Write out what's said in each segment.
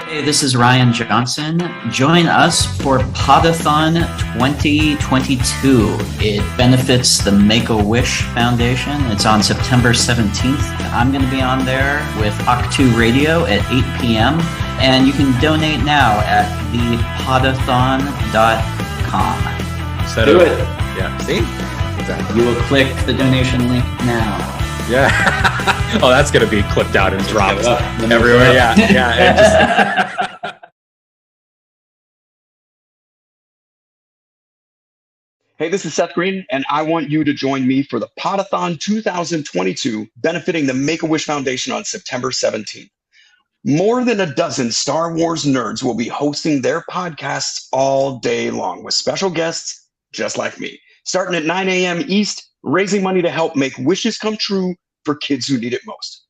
Hey, this is Ryan Johnson. Join us for Podathon 2022. It benefits the Make-A-Wish Foundation. It's on September 17th. I'm going to be on there with Octu Radio at 8 p.m. And you can donate now at thepodathon.com. Do it. Yeah. See? Exactly. You will click the donation link now. Yeah. Oh, that's going to be clipped out and dropped everywhere. Yeah. Yeah. Hey, this is Seth Green, and I want you to join me for the Podathon 2022, benefiting the Make-A-Wish Foundation on September 17th. More than a dozen Star Wars nerds will be hosting their podcasts all day long with special guests just like me, starting at 9 a.m. East, raising money to help make wishes come true for kids who need it most.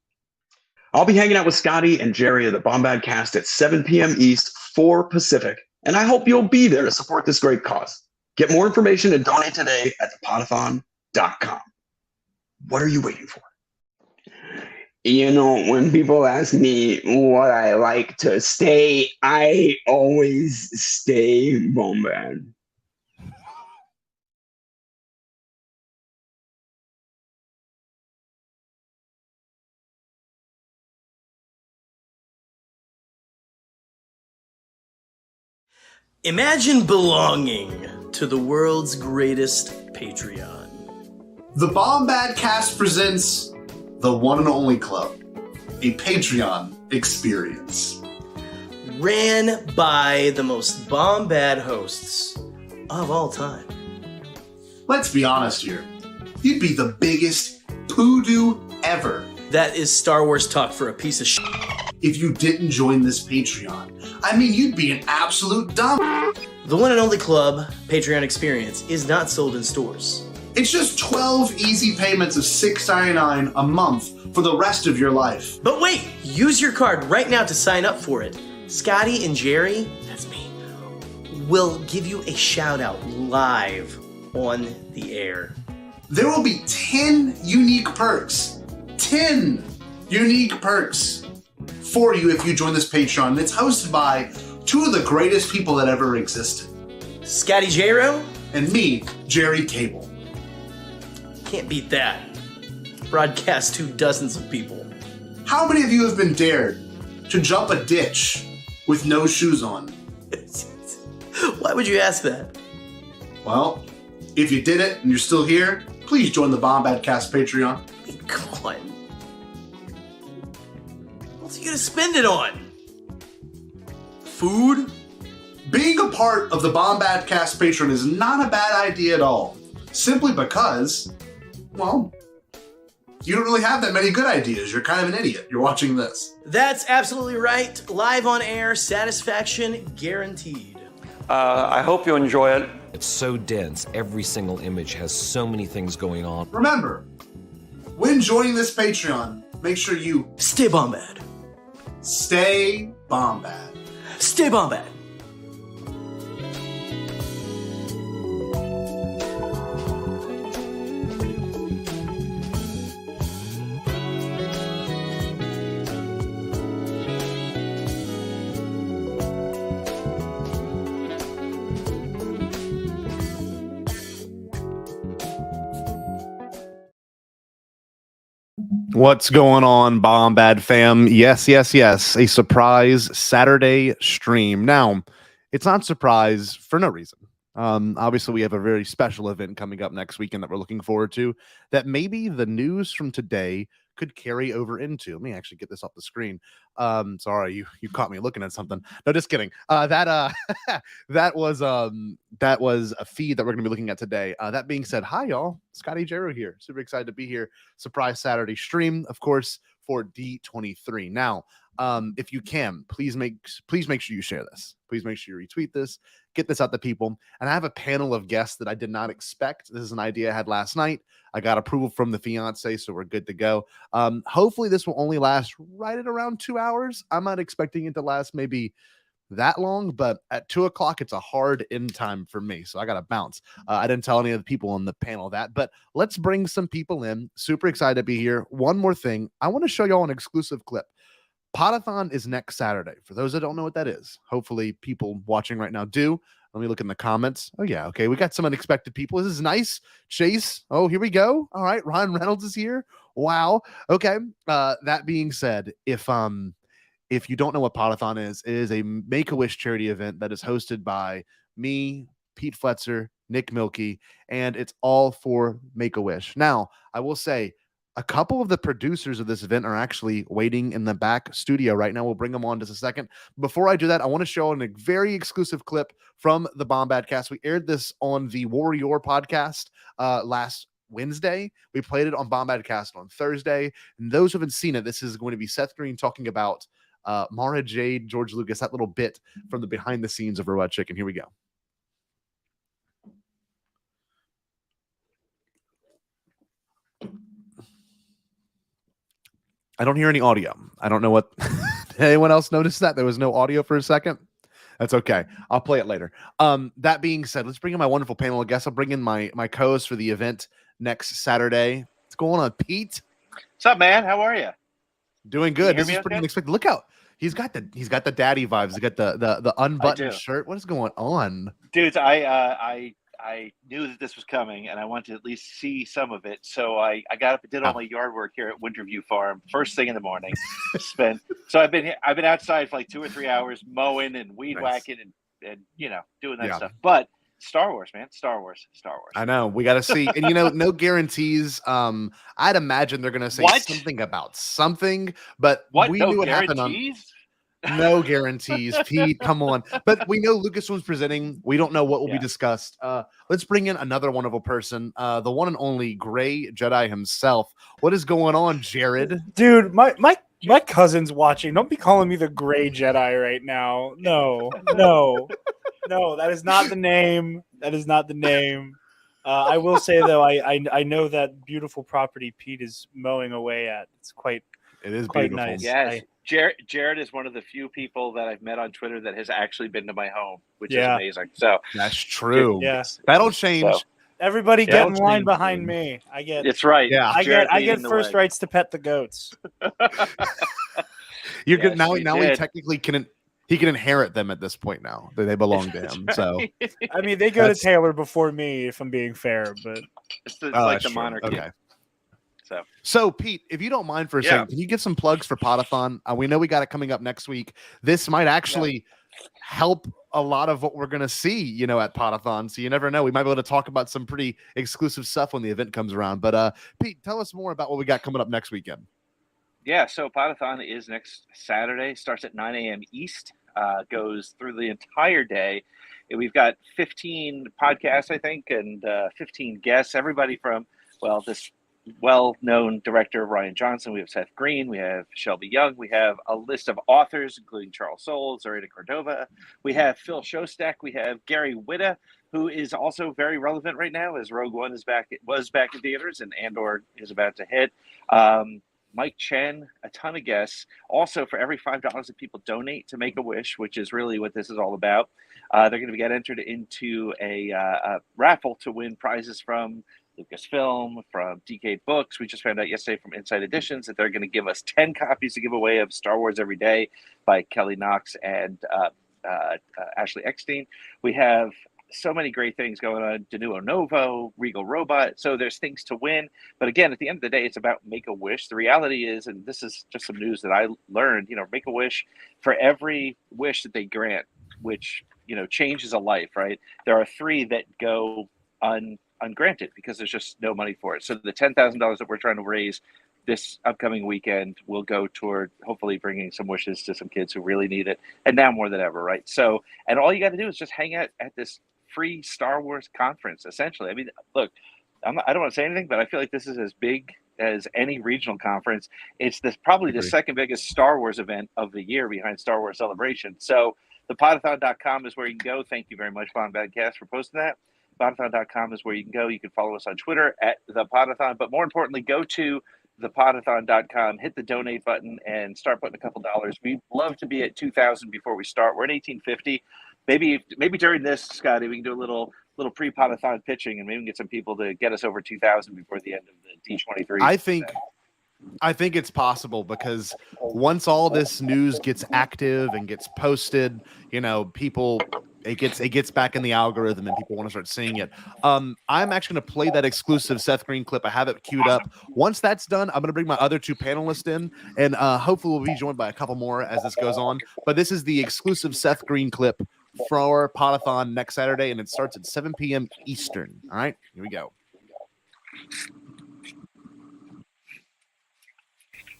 I'll be hanging out with Scotty and Jerry of the Bombadcast at 7 p.m. East, 4 Pacific, and I hope you'll be there to support this great cause. Get more information and donate today at thepodathon.com. What are you waiting for? You know, when people ask me what I like to stay, I always stay bombad. Imagine belonging to the world's greatest Patreon. The Bombadcast presents the one and only club, a Patreon experience. Ran by the most Bombad hosts of all time. Let's be honest here. You'd be the biggest poodoo ever. That is Star Wars talk for a piece of shit. If you didn't join this Patreon, I mean, you'd be an absolute dumb. The one and only club, Patreon experience, is not sold in stores. It's just 12 easy payments of $6.99 a month for the rest of your life. But wait, use your card right now to sign up for it. Scotty and Jerry, that's me, will give you a shout out live on the air. There will be 10 unique perks. 10 unique perks for you if you join this Patreon. And it's hosted by two of the greatest people that ever existed. Scotty J-Ro? And me, Jerry Cable. Can't beat that. Broadcast to dozens of people. How many of you have been dared to jump a ditch with no shoes on? Why would you ask that? Well, if you did it and you're still here, please join the Bombadcast Patreon. Come on. What's he gonna spend it on? Food? Being a part of the Bombadcast Patreon is not a bad idea at all. Simply because, well, you don't really have that many good ideas. You're kind of an idiot. You're watching this. That's absolutely right. Live on air, satisfaction guaranteed. I hope you enjoy it. It's so dense. Every single image has so many things going on. Remember, when joining this Patreon, make sure you stay Bombad. Stay Bombad. Stay Bombad. What's going on, Bombad fam? Yes. A surprise Saturday stream. Now, it's not a surprise for no reason. Obviously, we have a very special event coming up next weekend that we're looking forward to, that maybe the news from today could carry over into. Let me actually get this off the screen. Sorry, you caught me looking at something. No, just kidding. That was a feed that we're gonna be looking at today. That being said, hi y'all, Scotty Jero here. Super excited to be here. Surprise Saturday stream, of course, for D23. Now, if you can, please make sure you share this. Please make sure you retweet this. Get this out to people. And I have a panel of guests that I did not expect. This is an idea I had last night. I got approval from the fiance, so we're good to go. Hopefully this will only last right at around 2 hours. I'm not expecting it to last maybe that long, but at 2 o'clock, it's a hard end time for me. So I got to bounce. I didn't tell any of the people on the panel that, but let's bring some people in. Super excited to be here. One more thing. I want to show y'all an exclusive clip. Podathon is next Saturday. For those that don't know what that is, hopefully people watching right now do. Let me look in the comments. Oh, yeah. Okay. We got some unexpected people. This is nice. Chase. Oh, here we go. All right. Ryan Reynolds is here. Wow. Okay. That being said, if you don't know what Podathon is, it is a Make-A-Wish charity event that is hosted by me, Pete Fletzer, Nick Milkey, and it's all for Make-A-Wish. Now, I will say, a couple of the producers of this event are actually waiting in the back studio right now. We'll bring them on just a second. Before I do that, I want to show a very exclusive clip from the Bombadcast. We aired this on the Warrior podcast last Wednesday. We played it on Bombadcast on Thursday. And those who haven't seen it, this is going to be Seth Green talking about Mara Jade, George Lucas, that little bit from the behind the scenes of Robot Chicken. Here we go. I don't hear any audio. I don't know what. Did anyone else notice that? There was no audio for a second. That's okay. I'll play it later. That being said, let's bring in my wonderful panel. I guess I'll bring in my co-host for the event next Saturday. What's going on, Pete? What's up, man? How are you? Doing good. This is okay? pretty unexpected. Look out. He's got the daddy vibes. He's got the unbuttoned shirt. What is going on? Dudes, I knew that this was coming, and I wanted to at least see some of it. So I got up and did all my yard work here at Winterview Farm first thing in the morning. I've been outside for like 2 or 3 hours mowing and weed whacking and doing that stuff. But Star Wars, man, Star Wars. I know we got to see, and no guarantees. I'd imagine they're gonna say something about something, but we knew what happened on. No guarantees, Pete. Come on. But we know Lucasfilm's presenting. We don't know what will be discussed. Let's bring in another wonderful person, the one and only Gray Jedi himself. What is going on, Jared? Dude, my cousin's watching. Don't be calling me the Gray Jedi right now. No, that is not the name. That is not the name. I will say though, I know that beautiful property Pete is mowing away at. It is quite beautiful. Nice. Yes. Jared is one of the few people that I've met on Twitter that has actually been to my home, which is amazing. So that's true. Yeah, that'll change. So, everybody get in line behind me. It's right. Yeah, I get first rights to pet the goats. You're good now. He technically can inherit them at this point. Now they belong to him. So I mean, they go to Taylor before me, if I'm being fair. But it's like the monarchy. Okay. So Pete, if you don't mind for a second, can you give some plugs for Podathon? We know we got it coming up next week. This might actually help a lot of what we're going to see, at Podathon. So you never know. We might be able to talk about some pretty exclusive stuff when the event comes around. But Pete, tell us more about what we got coming up next weekend. Yeah, so Podathon is next Saturday. Starts at 9 a.m. East. Goes through the entire day. We've got 15 podcasts, I think, and 15 guests. Everybody from, this well-known director Ryan Johnson. We have Seth Green. We have Shelby Young. We have a list of authors, including Charles Soule, Zoraida Cordova. We have Phil Shostak. We have Gary Whitta, who is also very relevant right now, as Rogue One was back in theaters, and Andor is about to hit. Mike Chen, a ton of guests. Also, for every $5 that people donate to Make-A-Wish, which is really what this is all about, they're going to get entered into a raffle to win prizes from Lucasfilm, from DK Books. We just found out yesterday from Inside Editions that they're going to give us 10 copies to give away of Star Wars Every Day by Kelly Knox and Ashley Eckstein. We have so many great things going on. Denuo Novo, Regal Robot. So there's things to win. But again, at the end of the day, it's about Make-A-Wish. The reality is, and this is just some news that I learned, Make-A-Wish, for every wish that they grant, which, changes a life, right? There are 3 that go ungranted because there's just no money for it. So the $10,000 that we're trying to raise this upcoming weekend will go toward hopefully bringing some wishes to some kids who really need it, and now more than ever, right? So, and all you got to do is just hang out at this free Star Wars conference, essentially. I mean, look, I don't want to say anything, but I feel like this is as big as any regional conference. It's probably the second biggest Star Wars event of the year behind Star Wars Celebration. So the Podathon.com is where you can go. Thank you very much, Bombadcast, for posting that. Podathon.com is where you can go. You can follow us on Twitter at the Podathon, but more importantly, go to thepodathon.com, hit the donate button, and start putting a couple dollars. We'd love to be at 2,000 before we start. We're at 1,850. Maybe during this, Scotty, we can do a little pre-Podathon pitching, and maybe we can get some people to get us over 2,000 before the end of the D23. I think I think it's possible because once all this news gets active and gets posted, you know, it gets back in the algorithm and people want to start seeing it. I'm actually going to play that exclusive Seth Green clip. I have it queued up. Once that's done, I'm going to bring my other two panelists in, and hopefully we'll be joined by a couple more as this goes on. But this is the exclusive Seth Green clip for Podathon next Saturday, and it starts at 7 p.m. Eastern. All right, here we go.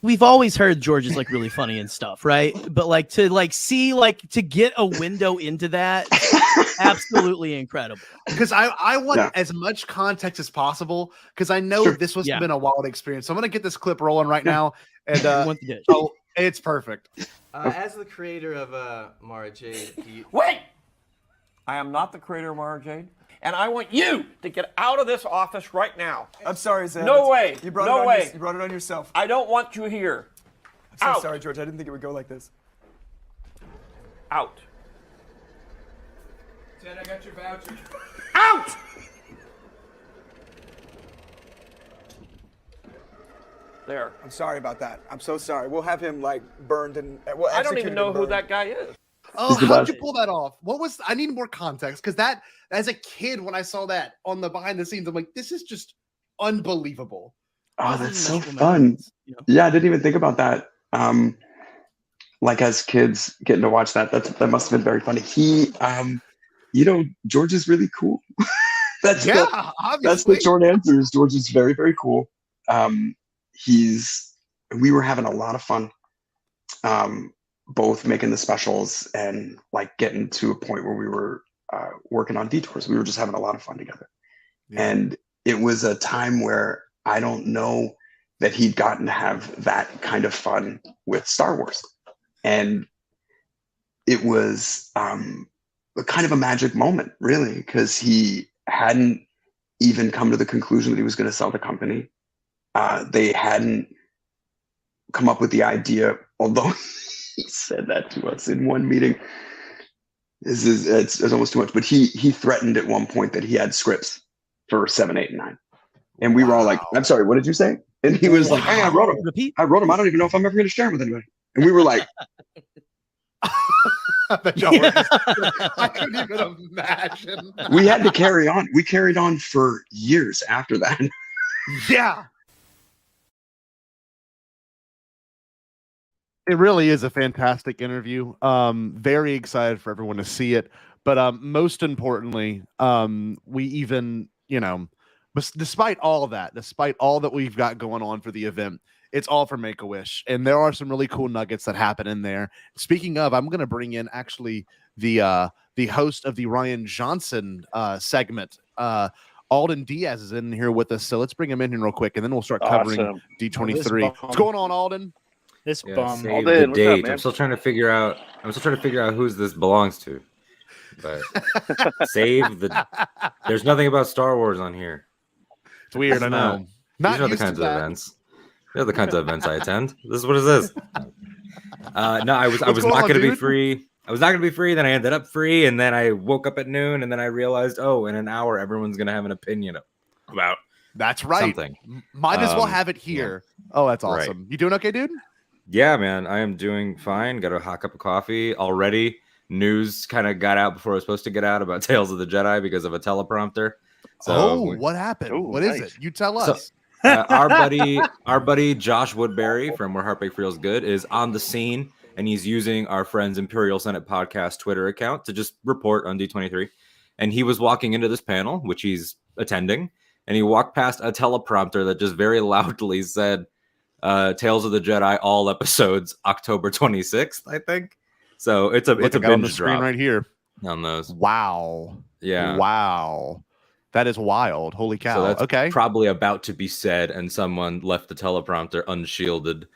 We've always heard George is like really funny and stuff, right? But like to get a window into that, absolutely incredible. Because I want as much context as possible because I know this was been a wild experience. So I'm gonna get this clip rolling right now, and oh, it's perfect. As the creator of Mara Jade, Wait! I am not the creator of Mara Jade. And I want you to get out of this office right now. I'm sorry, Zed. No way. You brought you brought it on yourself. I don't want you here. I'm so sorry, George. I didn't think it would go like this. Out. Zed, I got your voucher. Out! There. I'm sorry about that. I'm so sorry. We'll have him like burned and I don't even know who that guy is. Oh, how'd you pull that off? I need more context because that, as a kid, when I saw that on the behind the scenes, I'm like, this is just unbelievable. Oh, that's so fun. Yeah, I didn't even think about that. Like as kids getting to watch that must have been very funny. He, George is really cool. That's the short answer is George is very, very cool. We were having a lot of fun. Both making the specials and like getting to a point where we were working on detours. We were just having a lot of fun together. Yeah. And it was a time where I don't know that he'd gotten to have that kind of fun with Star Wars. And it was kind of a magic moment, really, because he hadn't even come to the conclusion that he was going to sell the company. They hadn't come up with the idea, although he said that to us in one meeting. It's almost too much, but he threatened at one point that he had scripts for 7, 8, and 9, and we were all like, "I'm sorry, what did you say?" And he was like, "Hey, I wrote them. I don't even know if I'm ever going to share them with anybody." And we were like, I couldn't even imagine. We had to carry on. We carried on for years after that. Yeah. It really is a fantastic interview. Very excited for everyone to see it. But most importantly, we even, despite all of that, despite all that we've got going on for the event, it's all for Make-A-Wish. And there are some really cool nuggets that happen in there. Speaking of, I'm going to bring in actually the host of the Ryan Johnson segment. Alden Diaz is in here with us. So let's bring him in here real quick, and then we'll start covering D23. What's going on, Alden? This bum. Save the date. I'm still trying to figure out whose this belongs to. But save the. There's nothing about Star Wars on here. It's weird. I know. These are the kinds of events. They're the kinds of events I attend. This is what it is. No, I was not going to be free. I was not going to be free. Then I ended up free, and then I woke up at noon, and then I realized, in an hour, everyone's going to have an opinion about. That's right. Something. Might as well have it here. Yeah. Oh, that's awesome. Right. You doing okay, dude? Yeah, man, I am doing fine. Got a hot cup of coffee already. News kind of got out before it was supposed to get out about Tales of the Jedi because of a teleprompter. So, what happened? What is it? You tell us. Our buddy Josh Woodbury from Where Heartbreak Feels Good is on the scene, and he's using our friends Imperial Senate Podcast Twitter account to just report on D23. And he was walking into this panel, which he's attending, and he walked past a teleprompter that just very loudly said, Tales of the Jedi, all episodes, October 26th, I think. So it's a binge on the screen right here on those. Wow. Yeah. Wow. That is wild. Holy cow. So that's okay. Probably about to be said, and someone left the teleprompter unshielded.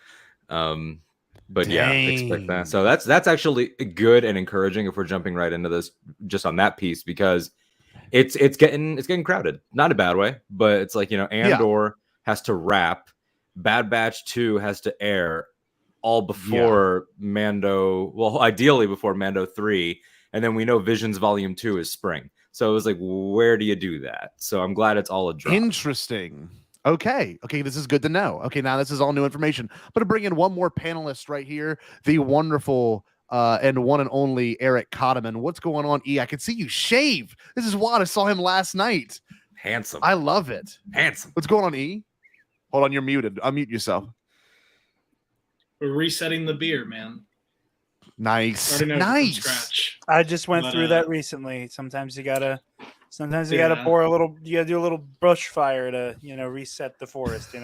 But yeah, expect that. So that's actually good and encouraging if we're jumping right into this just on that piece, because it's getting crowded. Not a bad way, but it's like, Andor has to wrap. Bad Batch 2 has to air all before Mando. Well, ideally before Mando 3. And then we know Visions Volume 2 is spring. So it was like, where do you do that? So I'm glad it's all a drop. Interesting. Okay. This is good to know. Okay, now this is all new information. I'm going to bring in one more panelist right here, the wonderful and one and only Eric Cotterman. What's going on, E? I can see you shave. This is wild. I saw him last night. Handsome. I love it. Handsome. What's going on, E? Hold on, you're muted. Unmute yourself. We're resetting the beer, man. Nice. Starting over from Nice. scratch. I just went through that recently. Sometimes you gotta pour a little. You gotta do a little brush fire to reset the forest.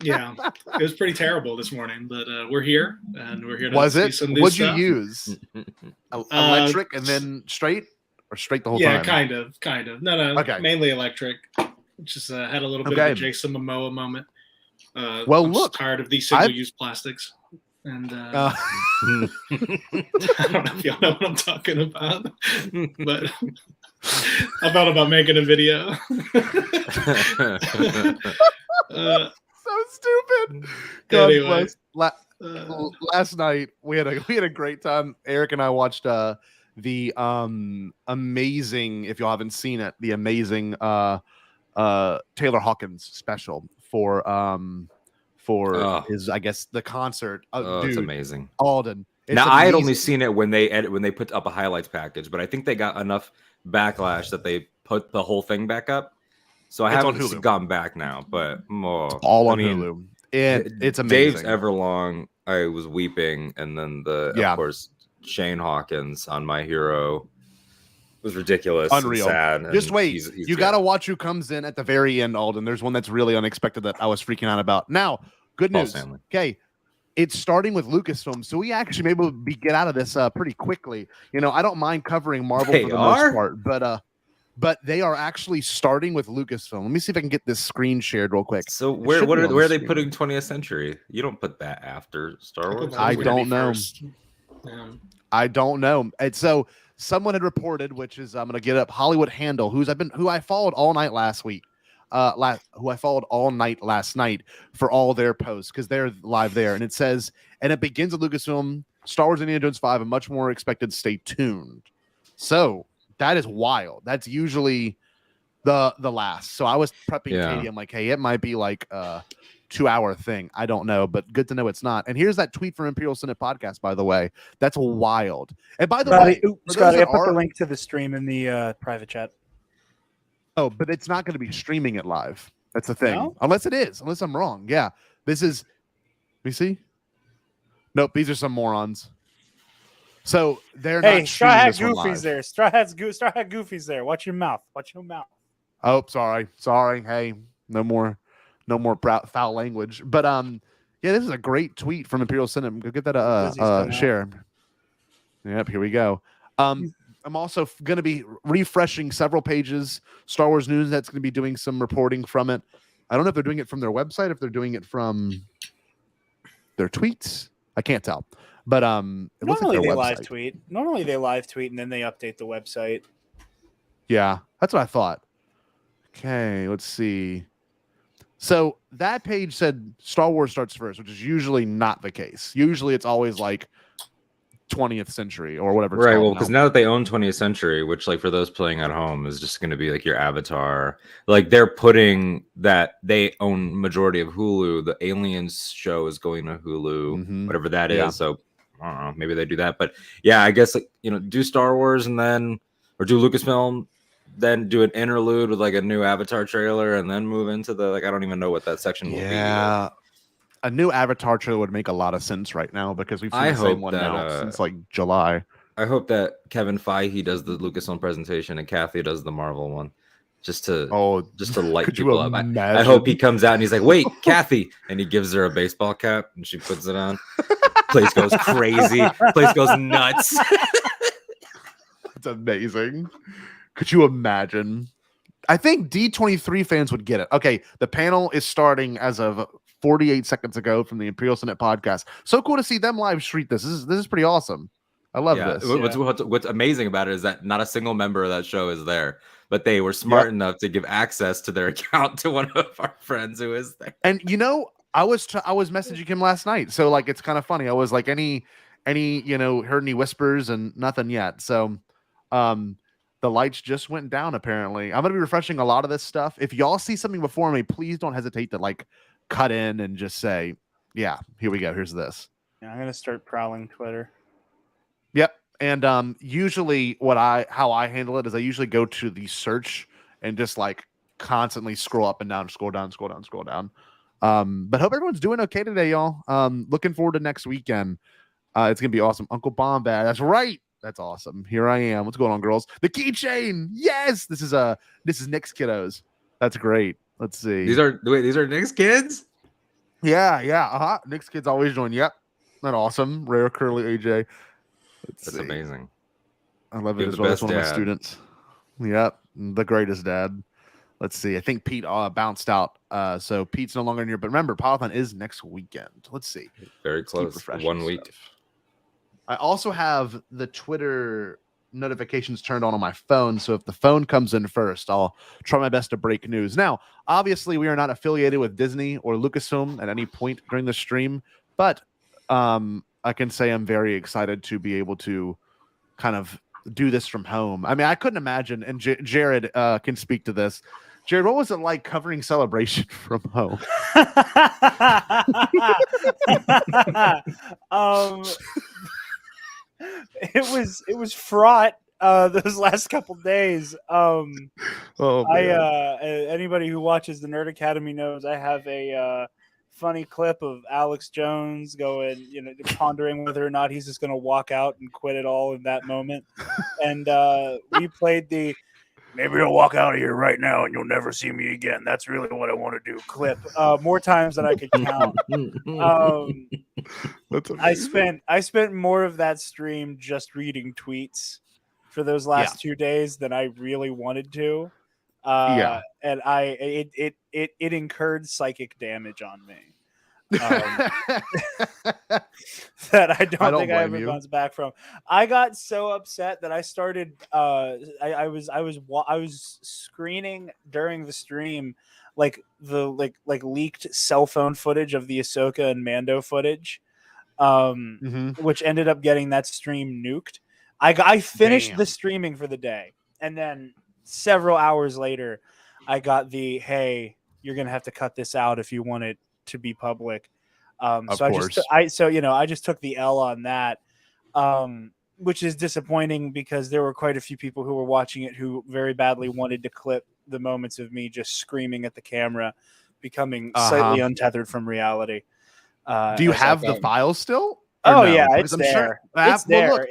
Yeah, it was pretty terrible this morning, but we're here and we're here to Was see it? some new What'd stuff. you use? Electric and then straight, or straight the whole time? Yeah, kind of. No, Okay. mainly electric. Just had a little bit Okay. of a Jason Momoa moment. Well, I'm look, just tired of these single-use plastics. And I don't know if y'all know what I'm talking about, but I thought about making a video. So stupid. Anyway. Last night we had a great time. Eric and I watched the amazing, if y'all haven't seen it, the amazing Taylor Hawkins special for his, I guess, the concert. It's Dude, amazing. Alden. It's Now I had only amazing. seen it when they put up a highlights package, but I think they got enough backlash that they put the whole thing back up. So I It's on haven't Hulu. gone back now, but all on Hulu. It's amazing. Dave's Everlong, I was weeping, and then of course Shane Hawkins on My Hero was ridiculous, Unreal. and sad. Just and wait. he's You great. got to watch who comes in at the very end, Alden. There's one that's really unexpected that I was freaking out about. Now, good Paul news. Stanley. Okay. It's starting with Lucasfilm, so we actually may be able to get out of this pretty quickly. I don't mind covering Marvel They for the are? most part, but they are actually starting with Lucasfilm. Let me see if I can get this screen shared real quick. So It where should be on the are they screen. putting 20th Century? You don't put that after Star Wars. I don't know. I don't know. And so someone had reported, which is I'm going to get up Hollywood Handle, who I followed all night last week. Who I followed all night last night for all their posts because they're live there, and it says, and it begins with Lucasfilm, Star Wars, Indiana Jones 5, and much more expected. Stay tuned. So that is wild. That's usually the last. So I was prepping Katie. I'm like, hey, it might be like a 2-hour thing. I don't know, but good to know it's not. And here's that tweet from Imperial Senate Podcast, by the way. That's wild. And by the way, for those Scotty, I that put the are- link to the stream in the private chat. Oh, but it's not going to be streaming it live. That's the thing. No? Unless it is. Unless I'm wrong. Yeah. This is. Let me see. Nope. These are some morons. So they're Hey, not Straw streaming Hat this one Goofy's live. there. Straw Hat Goofy's there. Watch your mouth. Watch your mouth. Oh, sorry. Hey, no more foul language. But yeah, this is a great tweet from Imperial Senate. Go get that share. Yep, here we go. I'm also going to be refreshing several pages. Star Wars News that's going to be doing some reporting from it. I don't know if they're doing it from their website, if they're doing it from their tweets. I can't tell. But it looks like Normally their they website. live tweet. Normally they live tweet and then they update the website. Yeah, that's what I thought. Okay, let's see. So that page said Star Wars starts first, which is usually not the case. Usually it's always like 20th century or whatever. It's Right. called Well, because now that they own 20th Century, which like for those playing at home is just going to be like your Avatar. Like they're putting that they own majority of Hulu. The Aliens show is going to Hulu, whatever that is. Yeah. So I don't know. Maybe they do that. But yeah, I guess like, do Star Wars and then or do Lucasfilm, then do an interlude with like a new Avatar trailer and then move into the I don't even know what that section will be. Yeah. A new Avatar trailer would make a lot of sense right now because we've seen the same one now since like July. I hope that Kevin Feige does the Lucasfilm presentation and Kathy does the Marvel one, just to light could you people up. I imagine? hope he comes out and he's like, "Wait, Kathy," and he gives her a baseball cap and she puts it on. Place goes crazy. Place goes nuts. It's amazing. Could you imagine? I think D23 fans would get it. Okay, the panel is starting as of 48 seconds ago from the Imperial Senate podcast. So cool to see them live stream this. This is pretty awesome. I love this. What's amazing about it is that not a single member of that show is there, but they were smart enough to give access to their account to one of our friends who is there. And I was messaging him last night, so like it's kind of funny. I was like, any heard any whispers and nothing yet. So The lights just went down, apparently. I'm going to be refreshing a lot of this stuff. If y'all see something before me, please don't hesitate to like cut in and just say, yeah, here we go. Here's this. Yeah, I'm going to start prowling Twitter. Yep. And usually how I handle it is I usually go to the search and just like constantly scroll up and down, scroll down. But hope everyone's doing okay today, y'all. Looking forward to next weekend. It's going to be awesome. Uncle Bombad. That's right. That's awesome. Here I am. What's going on, girls? The keychain. Yes. This is Nick's kiddos. That's great. Let's see. These are Nick's kids? Yeah. Nick's kids always join. Yep. That's awesome. Rare curly AJ. That's amazing. I love it as well. That's one of my students. Yep. The greatest dad. Let's see. I think Pete bounced out. So Pete's no longer in here. But remember, Podathon is next weekend. Let's see. Very close. 1 week. Stuff. I also have the Twitter notifications turned on my phone. So if the phone comes in first, I'll try my best to break news. Now, obviously, we are not affiliated with Disney or Lucasfilm at any point during the stream. But I can say I'm very excited to be able to kind of do this from home. I mean, I couldn't imagine, and Jared can speak to this. Jared, what was it like covering Celebration from home? It was fraught those last couple days. Anybody who watches the Nerd Academy knows I have a funny clip of Alex Jones going, pondering whether or not he's just going to walk out and quit it all in that moment. And we played the "maybe I'll walk out of here right now and you'll never see me again. That's really what I want to do" clip more times than I could count. I spent more of that stream just reading tweets for those last 2 days than I really wanted to. And it incurred psychic damage on me that I don't think I ever bounce back from. I got so upset that I started. I was screening during the stream like leaked cell phone footage of the Ahsoka and Mando footage, which ended up getting that stream nuked. I finished the streaming for the day, and then several hours later, I got the "hey, you're gonna have to cut this out if you want it to be public." I just took the L on that, which is disappointing because there were quite a few people who were watching it who very badly wanted to clip the moments of me just screaming at the camera, becoming slightly untethered from reality. Do you have the files still? Oh, no? Yeah, it's there. It's there. Well, look,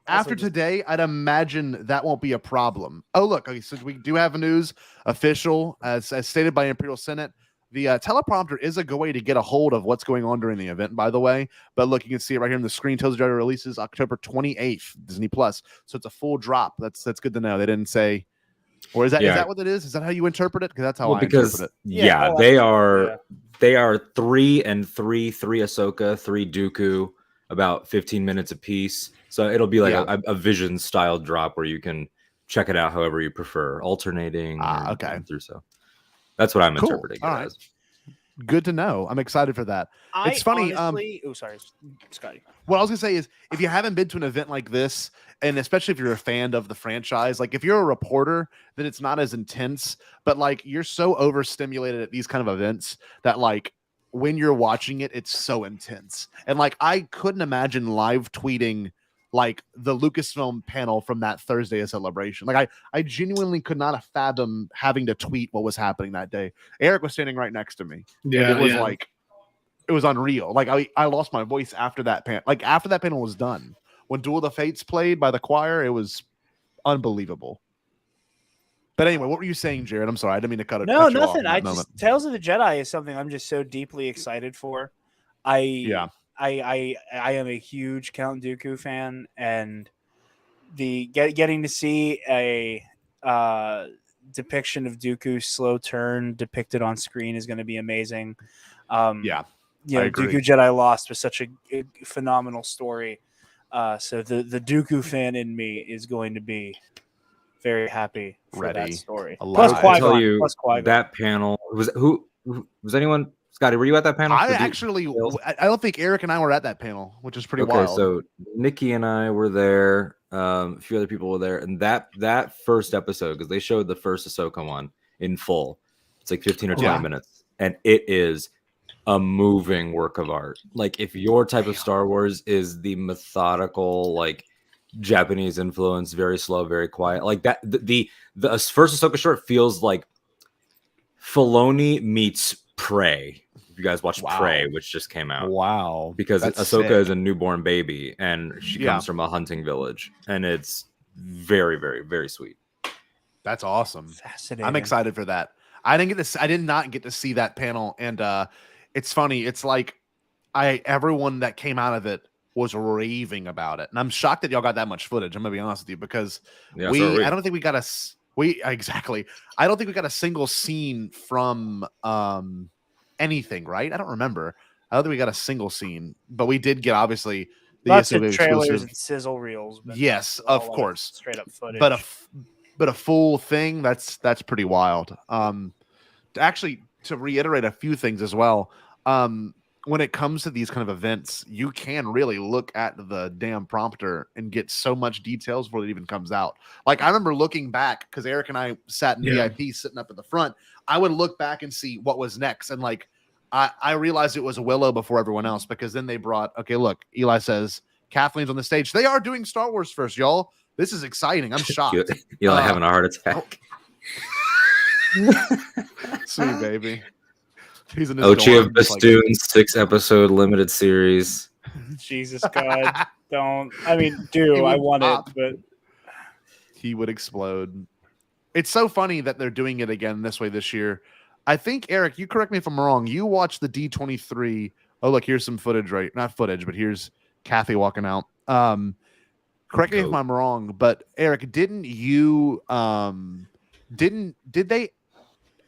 after today, I'd imagine that won't be a problem. Oh, look. Okay, so we do have news official, as stated by Imperial Senate. The teleprompter is a good way to get a hold of what's going on during the event, by the way. But look, you can see it right here on the screen. Tells Jedi releases October 28th, Disney Plus. So it's a full drop. That's good to know. They didn't say, or is that is that what it is? Is that how you interpret it? Because that's how I interpret it. Yeah, they are 3 and 3 Ahsoka, 3 Dooku, about 15 minutes apiece. So it'll be like a Vision style drop where you can check it out however you prefer, alternating. Through so. That's what I'm interpreting. All right. Good to know. I'm excited for that. It's funny. Honestly, sorry, Scotty. What I was gonna say is, if you haven't been to an event like this, and especially if you're a fan of the franchise, like if you're a reporter, then it's not as intense. But like you're so overstimulated at these kind of events that like when you're watching it, it's so intense. And like I couldn't imagine live tweeting like the Lucasfilm panel from that Thursday of Celebration. Like I genuinely could not have fathomed having to tweet what was happening that day. Eric was standing right next to me. Yeah, it was like it was unreal. Like I lost my voice after that panel. Like after that panel was done, when Duel of the Fates played by the choir, it was unbelievable. But anyway, what were you saying, Jared? I'm sorry, I didn't mean to cut it. No, nothing. Tales of the Jedi is something I'm just so deeply excited for. I am a huge Count Dooku fan, and the getting to see a depiction of Dooku's slow turn depicted on screen is going to be amazing. Dooku Jedi Lost was such a phenomenal story. So the Dooku fan in me is going to be very happy for that story. Plus Qui-Gon. That panel was anyone. Scotty, were you at that panel? I don't think Eric and I were at that panel, which is pretty wild. So Nikki and I were there. A few other people were there, and that first episode, because they showed the first Ahsoka one in full. It's like 15 or 20 minutes, and it is a moving work of art. Like if your type of Star Wars is the methodical, like Japanese influence, very slow, very quiet, like that, the first Ahsoka short feels like Filoni meets Prey. If you guys watched Prey, which just came out, because Ahsoka is a newborn baby and she comes from a hunting village, and it's very, very, very sweet. That's awesome. Fascinating. I'm excited for that. I did not get to see that panel, and it's funny. It's like everyone that came out of it was raving about it, and I'm shocked that y'all got that much footage. I'm gonna be honest with you, because I don't think we got I don't think we got a single scene from anything, right? I don't remember. I don't think we got a single scene, but we did get obviously lots of trailers and sizzle reels. Yes, of course, straight up footage. But a full thing, that's pretty wild. Actually, to reiterate a few things as well, when it comes to these kind of events, you can really look at the damn prompter and get so much details before it even comes out. Like I remember looking back, because Eric and I sat in VIP sitting up at the front. I would look back and see what was next, and like I realized it was Willow before everyone else, because then they brought, okay, look, Eli says Kathleen's on the stage. They are doing Star Wars first, y'all. This is exciting. I'm shocked. Eli having a heart attack. Sweet baby. He's in his Ochi of dorm, just like- Bastoon's 6-episode limited series. Jesus God, don't. I mean, I want it, but he would explode. It's so funny that they're doing it again this way this year. I think, Eric, you correct me if I'm wrong. You watched the D23. Oh, look, here's some footage, right? Not footage, but here's Kathy walking out. Correct me if I'm wrong, but Eric, didn't you did they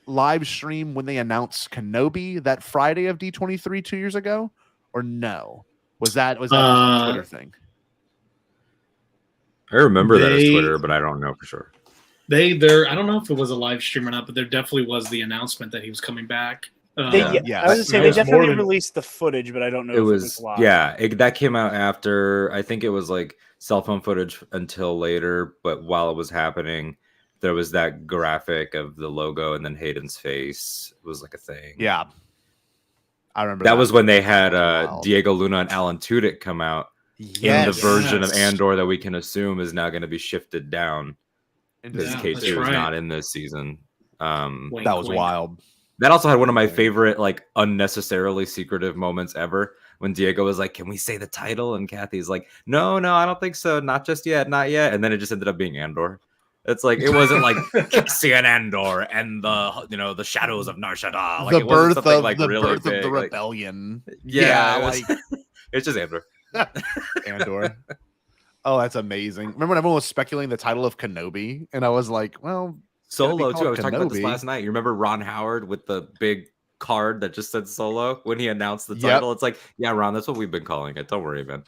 live stream when they announced Kenobi that Friday of D23 2 years ago, or no? Was that a Twitter thing? I remember that as Twitter, but I don't know for sure. I don't know if it was a live stream or not, but there definitely was the announcement that he was coming back. I was gonna say they definitely released the footage, but I don't know if it was live. Yeah, that came out after. I think it was like cell phone footage until later, but while it was happening, there was that graphic of the logo and then Hayden's face. It was like a thing. Yeah, I remember that was when they had Diego Luna and Alan Tudyk come out in the version of Andor that we can assume is now going to be shifted down. Because K2 is not in this season. That was wild. That also had one of my favorite, like, unnecessarily secretive moments ever, when Diego was like, "Can we say the title?" And Kathy's like, "No, I don't think so. Not just yet, not yet." And then it just ended up being Andor. It's like, it wasn't like Cassian Andor and the shadows of Nar Shaddaa. Like, the it wasn't birth of something, like, the really birth big. of the Like, rebellion. like it's just Andor. Andor. Oh, that's amazing. Remember when everyone was speculating the title of Kenobi? And I was like, well, Solo, too. I was talking about this last night. You remember Ron Howard with the big card that just said Solo when he announced the title? It's like, yeah, Ron, that's what we've been calling it. Don't worry, man.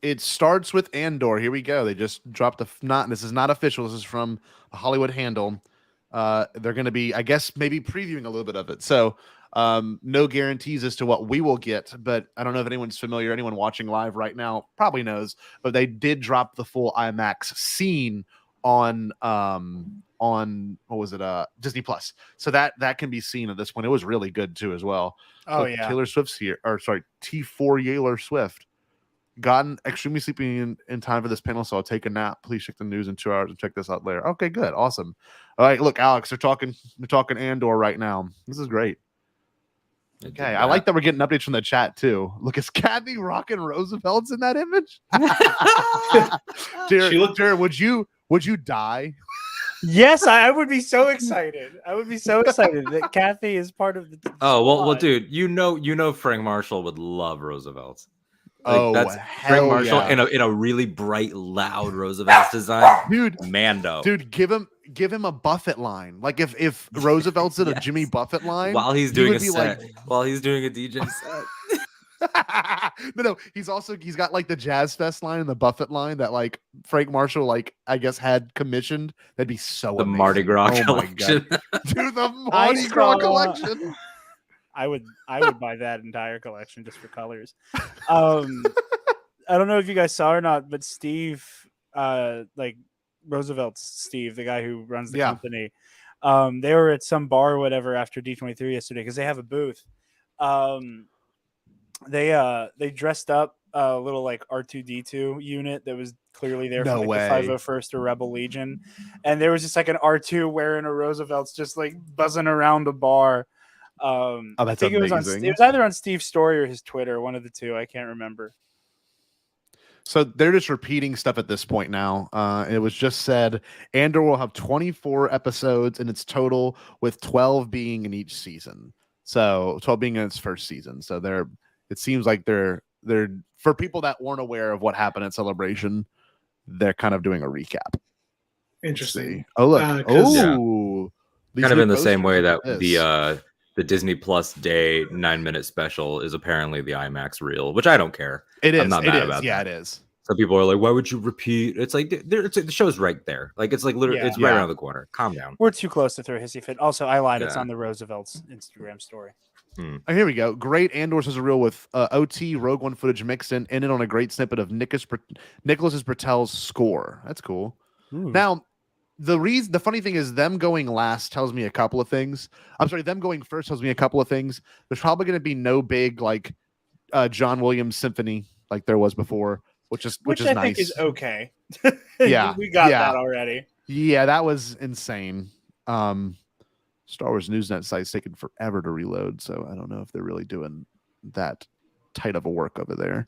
It starts with Andor. Here we go. They just dropped this is not official. This is from a Hollywood Handle. They're going to be, I guess, maybe previewing a little bit of it. So no guarantees as to what we will get, but I don't know if anyone's familiar. Anyone watching live right now probably knows, but they did drop the full IMAX scene on what was it? Disney Plus. So that can be seen at this point. It was really good too as well. Oh, so yeah. Taylor Swift's here, or sorry, T4 Taylor Swift. Gotten extremely sleepy in time for this panel, so I'll take a nap. Please check the news in 2 hours and check this out later. Okay, good, awesome. All right, look, Alex, we're talking Andor right now. This is great. Okay, I like that we're getting updates from the chat too. Look, is Kathy rocking Roosevelt's in that image? Jared, would you die? Yes, I would be so excited. I would be so excited that Kathy is part of the. Oh well, dude, you know Frank Marshall would love Roosevelt's. Like, that's Frank Marshall in a really bright, loud Roosevelt's design. Dude, Mando. Dude, give him a Buffett line. Like if Roosevelt's in a Jimmy Buffett line while he's doing a set, while he's doing a DJ set. No, he's got like the Jazz Fest line and the Buffett line that like Frank Marshall I guess had commissioned. That'd be so amazing. Mardi Gras collection. Dude, the Mardi Gras collection. I would buy that entire collection just for colors. I don't know if you guys saw or not, but Steve like Roosevelt's Steve, the guy who runs the company. They were at some bar or whatever after D23 yesterday because they have a booth. They dressed up a little like R2D2 unit that was clearly there No from way. the 501st or Rebel Legion, and there was just like an R2 wearing a Roosevelt's just like buzzing around a bar. That's I think amazing. it was either on Steve's story or his Twitter, one of the two. I can't remember. So they're just repeating stuff at this point now. It was just said Andor will have 24 episodes in its total, with 12 being in each season. So 12 being in its first season. So it seems like they're for people that weren't aware of what happened at Celebration, they're kind of doing a recap. Interesting. Oh look. Kind of in the same way that the Disney Plus Day 9-minute special is apparently the IMAX reel, which I don't care. It is. I'm not mad about that. It is. Some people are like, "Why would you repeat?" It's like the show's right there. Like it's like literally, it's right around the corner. Calm down. We're too close to throw a hissy fit. Also, I lied. It's on the Roosevelt's Instagram story. Oh, here we go. Great Andor says a reel with OT Rogue One footage mixed in, ended on a great snippet of Nicholas Bertel's score. That's cool. Now, the funny thing is, them going last tells me a couple of things. I'm sorry, them going first tells me a couple of things. There's probably going to be no big like John Williams symphony like there was before, which is I nice. think is okay. Yeah, we got that already. Yeah, that was insane. Star Wars Newsnet site's taking forever to reload, so I don't know if they're really doing that tight of a work over there.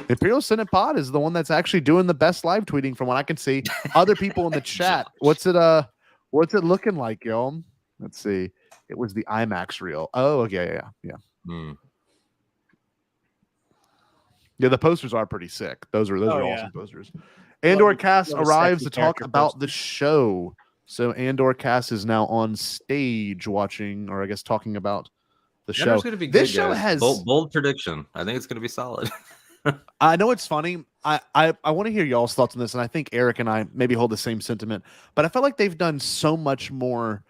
Imperial Senate Pod is the one that's actually doing the best live tweeting from what I can see. Other people in the chat, what's it looking like, yo? Let's see. It was the IMAX reel. Oh, okay, yeah. Yeah, the posters are pretty sick. Those are awesome posters. Andor cast arrives to talk about the show. So Andor cast is now on stage watching, or I guess talking about the show. It's gonna be This good, show guys. has bold prediction. I think it's going to be solid. I know it's funny. I want to hear y'all's thoughts on this, and I think Eric and I maybe hold the same sentiment. But I felt like they've done so much more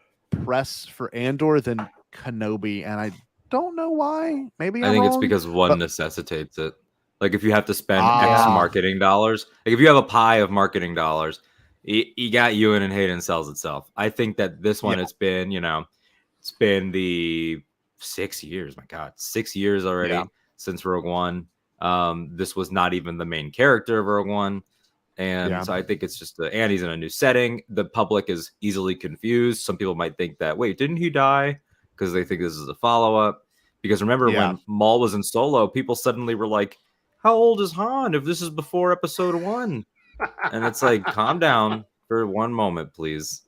press for Andor than Kenobi, and I don't know why. Maybe I I'm think it's wrong, because one but- necessitates it. Like if you have to spend X marketing dollars, like if you have a pie of marketing dollars, you got Ewan and Hayden sells itself. I think that this one, it's been the 6 years. My God, 6 years already since Rogue One. This was not even the main character of Rogue One. And so I think it's just and he's in a new setting. The public is easily confused. Some people might think that, wait, didn't he die? Because they think this is a follow-up. Because remember when Maul was in Solo, people suddenly were like, how old is Han if this is before episode 1? And it's like, calm down for one moment, please.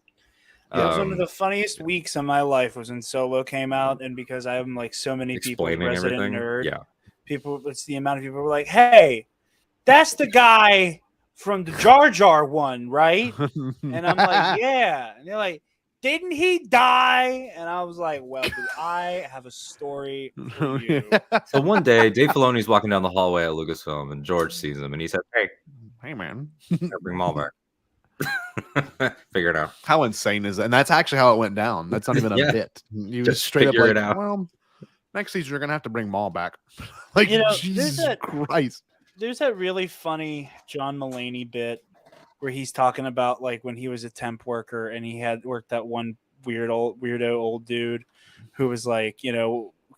It was one of the funniest weeks of my life was when Solo came out, and because I'm like so many people resident nerd, it's the amount of people who were like, hey, that's the guy from the Jar Jar one, right? And I'm like, yeah. And they're like, didn't he die? And I was like, well, do I have a story for you? So one day, Dave Filoni's walking down the hallway at Lucasfilm, and George sees him, and he said, hey, man, bring Maul back. Figure it out. How insane is that? And that's actually how it went down. That's not even a bit. You just straight up like, well, next season you're gonna have to bring Maul back. Like, Jesus Christ. There's that really funny John Mulaney bit where he's talking about like when he was a temp worker and he had worked that one weirdo old dude who was like,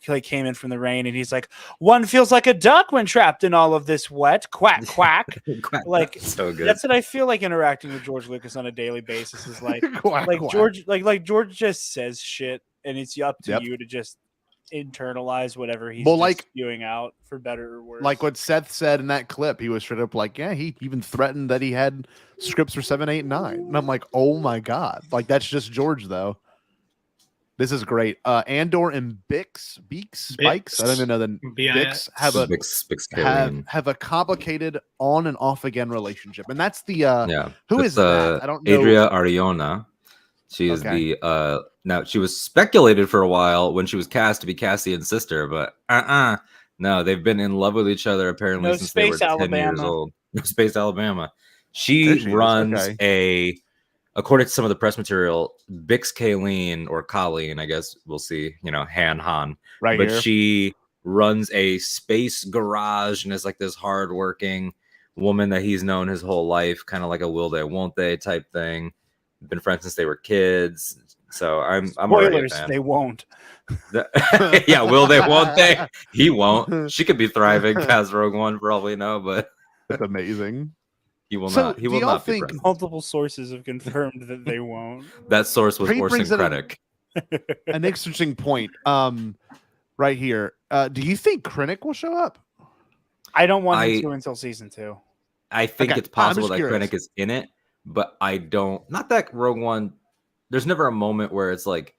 like came in from the rain and he's like, one feels like a duck when trapped in all of this wet. Quack, quack. Like, so good. That's what I feel like interacting with George Lucas on a daily basis is like, quack, quack. George, like George just says shit and it's up to you to just internalize whatever he's spewing out, for better or worse. Like what Seth said in that clip, he was straight up like, yeah, he even threatened that he had scripts for 7, 8, 9. And I'm like, oh my God. Like, that's just George, though. This is great. Andor and Bix. I don't even know the Bix have a complicated on and off again relationship. And that's the who is that? I don't know. Adria Ariona. She is now she was speculated for a while when she was cast to be Cassian's sister, but no, they've been in love with each other apparently since they were 10 years old. No Space Alabama. She runs according to some of the press material, Bix Kayleen or Colleen, I guess we'll see, Han. Right, but here. She runs a space garage and is like this hardworking woman that he's known his whole life, kind of like a will they, won't they type thing. Been friends since they were kids. So I'm already a Spoilers, fan. they won't. Yeah, will they, won't they? He won't. She could be thriving past Rogue One for all we know, but that's amazing. He will not. He will not be present. Multiple sources have confirmed that they won't. That source was Crane Orson brings in Krennic. An interesting point. Right here. Do you think Krennic will show up? I don't want him to until season 2. I think Okay, it's possible I'm that just curious. Krennic is in it, but I don't. Not that Rogue One. There's never a moment where it's like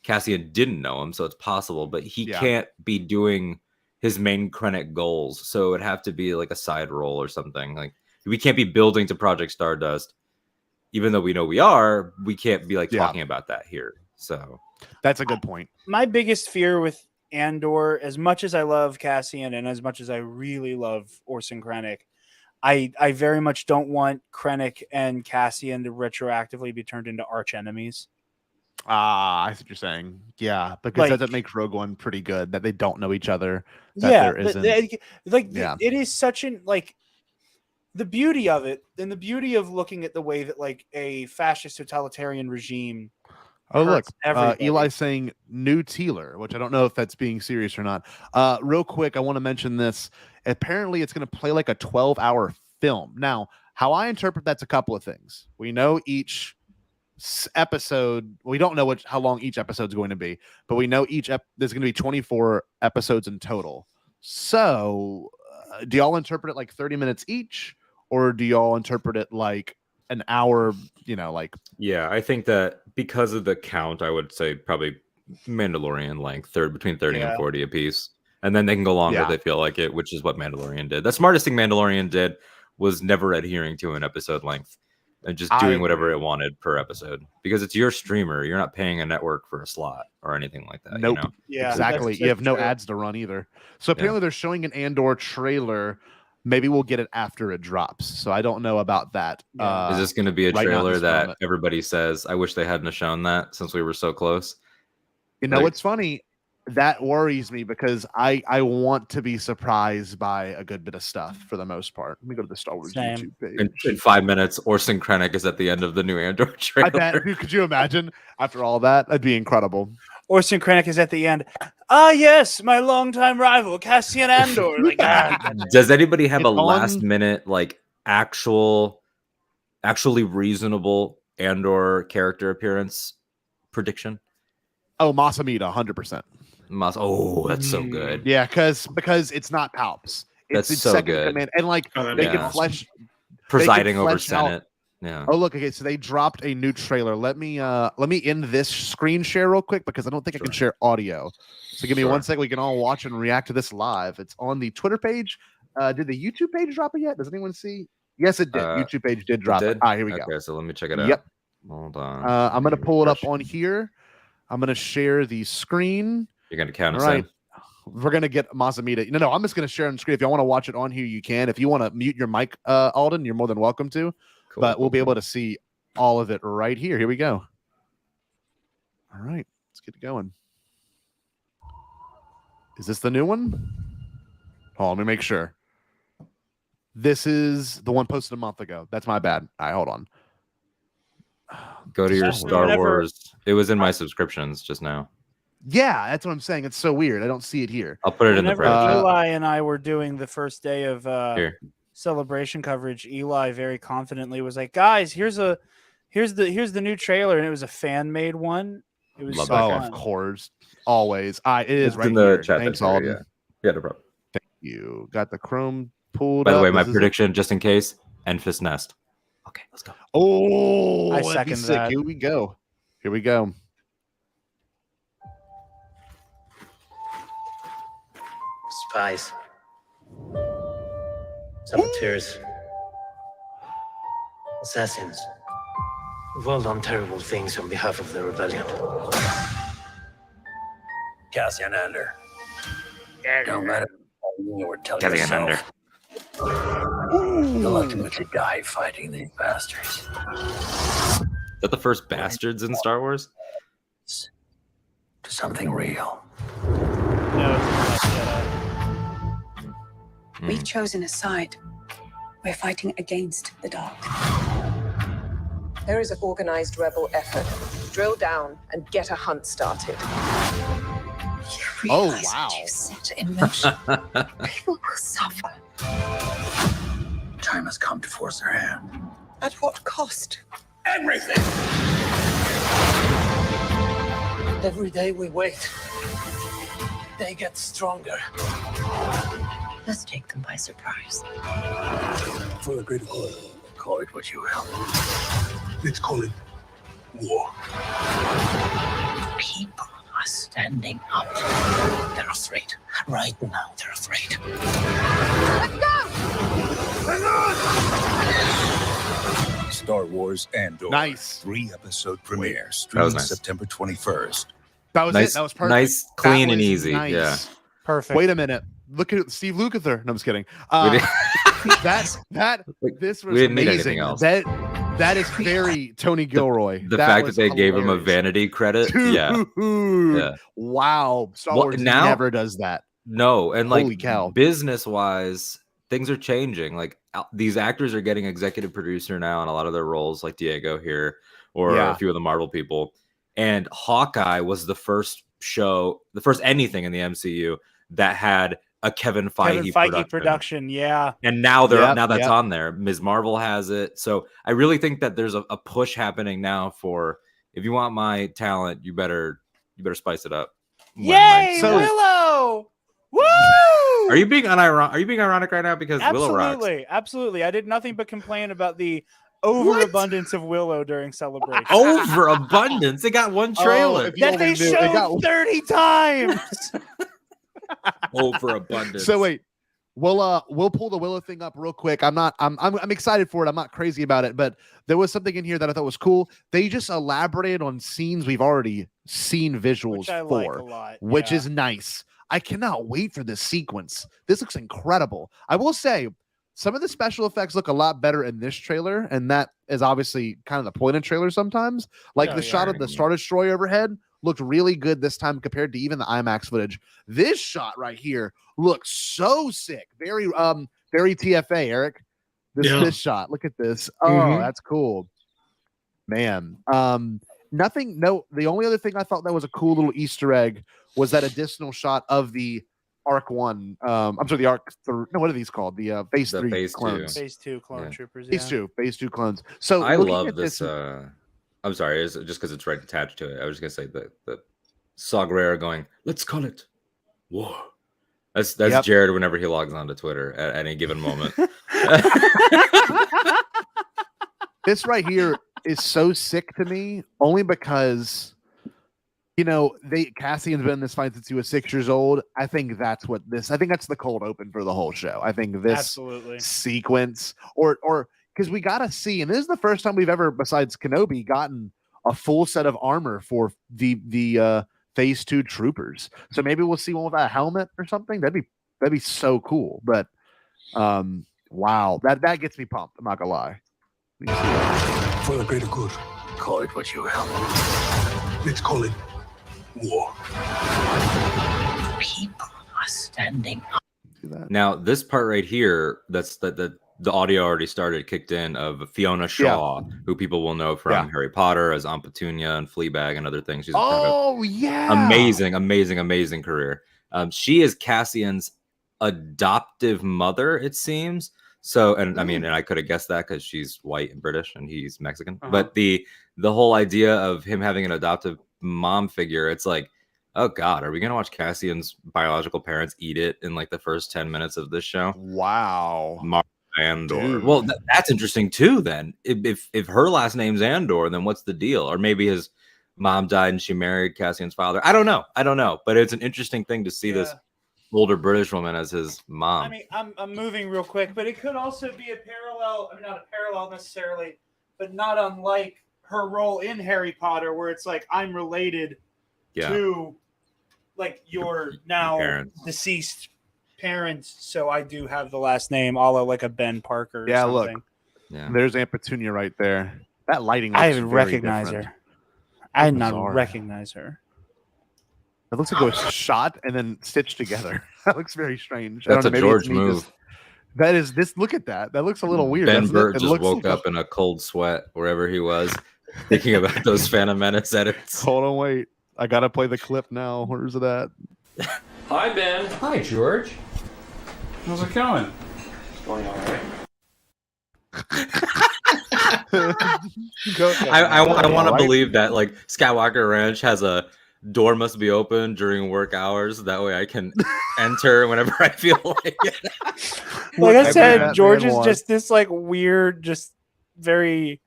Cassian didn't know him, so it's possible, but he can't be doing his main Krennic goals, so it would have to be like a side role or something. Like we can't be building to Project Stardust, even though we know we are. We can't be like talking about that here. So that's a good point. My biggest fear with Andor, as much as I love Cassian and as much as I really love Orson Krennic, I very much don't want Krennic and Cassian to retroactively be turned into arch enemies. I see what you're saying. Yeah, because that makes Rogue One pretty good that they don't know each other. That there isn't. It is such an the beauty of it, and the beauty of looking at the way that like a fascist totalitarian regime. Oh, look, everybody. Eli saying new Teeler, which I don't know if that's being serious or not. Real quick, I want to mention this. Apparently, it's going to play like a 12-hour film. Now, how I interpret that's a couple of things. We know each episode. We don't know how long each episode is going to be, but we know there's going to be 24 episodes in total. So, do y'all interpret it like 30 minutes each, or do y'all interpret it like an hour? Yeah, I think that because of the count, I would say probably Mandalorian length, between 30 and 40 a piece. And then they can go longer if they feel like it, which is what Mandalorian did. The smartest thing Mandalorian did was never adhering to an episode length and just doing whatever it wanted per episode. Because it's your streamer. You're not paying a network for a slot or anything like that. Nope. You know? Yeah, exactly. You have no ads to run either. So apparently they're showing an Andor trailer. Maybe we'll get it after it drops. So I don't know about that. Is this going to be a right now in trailer this that moment. everybody says, I wish they hadn't shown that since we were so close? You know what's funny? That worries me because I want to be surprised by a good bit of stuff for the most part. Let me go to the Star Wars YouTube page. In 5 minutes, Orson Krennic is at the end of the new Andor trailer. I bet. Could you imagine? After all that, that'd be incredible. Orson Krennic is at the end. Ah, yes, my longtime rival, Cassian Andor. Does anybody have a last minute, like actually reasonable Andor character appearance prediction? Oh, Masamita, 100%. Oh, that's so good. Yeah, because it's not Palps. It's That's so second good. command. And like they can flesh presiding over flesh out- Senate. Yeah. Oh, look. Okay, so they dropped a new trailer. Let me end this screen share real quick because I don't think I can share audio. So give me 1 second. We can all watch and react to this live. It's on the Twitter page. Did the YouTube page drop it yet? Does anyone see? Yes, it did. YouTube page did drop it. All right, here we go. Okay, so let me check it out. Yep. Hold on. I'm gonna pull it up on here. I'm gonna share the screen. You're gonna count All us right. in. We're gonna get Masamita. No, I'm just gonna share on the screen. If y'all want to watch it on here, you can. If you want to mute your mic, Alden, you're more than welcome to. But we'll be able to see all of it right here. Here we go. All right, let's get it going. Is this the new one? Oh, let me make sure. This is the one posted a month ago. That's my bad. All right, hold on. Go to your Star Whenever- Wars. It was in my subscriptions just now. Yeah, that's what I'm saying. It's so weird. I don't see it here. I'll put it in the Whenever browser. Eli and I were doing the first day of Here. celebration coverage, Eli very confidently was like, "Guys, here's the new trailer," and it was a fan made one. It was Love so that Oh, guy. fun. of course. Always. It is It's right in the here. chat Thanks, there, Alden. yeah. Yeah, no problem. Thank you. Got the Chrome pulled By the up. way, my This is it. prediction, just in case, Enfys Nest. Okay, let's go. Oh, I that'd be second sick. that. Here we go. Here we go. Spies. Saboteurs. Assassins. We've all done terrible things on behalf of the rebellion. Cassian Andor. Don't matter or tell Cassian yourself. You'll ultimately die fighting these bastards. Is that the first bastards in Star Wars? To something real. No, it's not Jedi. We've chosen a side. We're fighting against the dark. There is an organized rebel effort. Drill down and get a hunt started. Oh, wow. What you've set in motion. People will suffer. Time has come to force their hand. At what cost? Everything! Every day we wait, they get stronger. Let's take them by surprise. For the greater good, call it what you will. Let's call it war. People are standing up. They're afraid. Right now, they're afraid. Let's go! Hang on! Star Wars Andor. Nice. 3-episode premiere. That was Streaming nice. September 21st. That was Nice- it. That was perfect. nice, That clean, and was easy. nice. Yeah. Perfect. Wait a minute. Look at Steve Lukather. No, I'm just kidding. This was we didn't need amazing. anything else. That is very Tony Gilroy. The fact that was they gave him a hilarious. vanity credit. Yeah. Dude, Wow. Star Well, Wars now- never does that. No, and like Holy cow. business wise, things are changing. Like these actors are getting executive producer now on a lot of their roles, like Diego here, or Yeah. a few of the Marvel people. And Hawkeye was the first anything in the MCU that had a Kevin Feige, production. Yeah. And now now that's Yep. on there. Ms. Marvel has it. So I really think that there's a push happening now for, if you want my talent, you better spice it up. Yay, So- Willow! Woo! Are you being ironic right now? Because Willow rocks. Absolutely. I did nothing but complain about the overabundance of Willow during celebration. Overabundance. They got one trailer. That they showed 30 times. Overabundance. So wait, we'll pull the Willow thing up real quick. I'm excited for it. I'm not crazy about it, but there was something in here that I thought was cool. They just elaborated on scenes we've already seen visuals Which I for, like a lot, which yeah. is nice. I cannot wait for this sequence. This looks incredible. I will say some of the special effects look a lot better in this trailer, and that is obviously kind of the point of trailers sometimes. Like the shot of the Star Destroyer overhead looked really good this time compared to even the IMAX footage. This shot right here looks so sick. Very TFA, Eric. This shot. Look at this. Oh, Mhm. that's cool. Man. The only other thing I thought that was a cool little Easter egg was that additional shot of the Arc 1. I'm sorry, the Arc 3. No, what are these called? The Phase 3 Phase 2. clones. Phase 2 clone troopers. Phase 2 clones. So I looking love at this. I'm sorry, it's just because it's right attached to it. I was just gonna say the Saw Gerrera going, let's call it war. That's Yep. Jared whenever he logs onto Twitter at any given moment. This right here is so sick to me only because Cassian's been in this fight since he was 6 years old. I think that's the cold open for the whole show. I think this Absolutely. sequence or because we gotta see, and this is the first time we've ever, besides Kenobi, gotten a full set of armor for the Phase 2 troopers. So maybe we'll see one without a helmet or something. That'd be so cool. But wow, that gets me pumped. I'm not gonna lie. For the greater good, call it what you will. Let's call it war. People are standing up. Now, this part right here, that's the audio already started, kicked in, of Fiona Shaw, who people will know from Harry Potter as Aunt Petunia and Fleabag and other things. She's amazing career. She is Cassian's adoptive mother, it seems. So, and I mean, and I could have guessed that because she's white and British and he's Mexican. But the whole idea of him having an adoptive mom figure, it's like, oh God, are we gonna watch Cassian's biological parents eat it in like the first 10 minutes of this show? Wow. Andor. Dude. Well, that's interesting too. Then, if her last name's Andor, then what's the deal? Or maybe his mom died and she married Cassian's father. I don't know. But it's an interesting thing to see this older British woman as his mom. I mean, I'm moving real quick, but it could also be a parallel. I mean, not a parallel necessarily, but not unlike her role in Harry Potter, where it's like I'm related to like your now parents. Deceased parents, so I do have the last name, a la like a Ben Parker. Or something. Look. Yeah. There's Aunt Petunia right there. That lighting. I looks even very recognize different. her. I did Bizarre. not recognize her. It looks like it was shot and then stitched together. That looks very strange. That's I a don't know, maybe it's George me move. just That is this. Look at that. That looks a little weird. Ben doesn't Burt it? It just looks woke up in a cold sweat wherever he was, thinking about those Phantom Menace edits. Hold on, wait. I gotta play the clip now. Where's it at? Hi, Ben. Hi, George. How's it going? It's going all right. I want to believe that like Skywalker Ranch has a door must be open during work hours. That way I can enter whenever I feel like it. Like I said, George is just this like weird, just very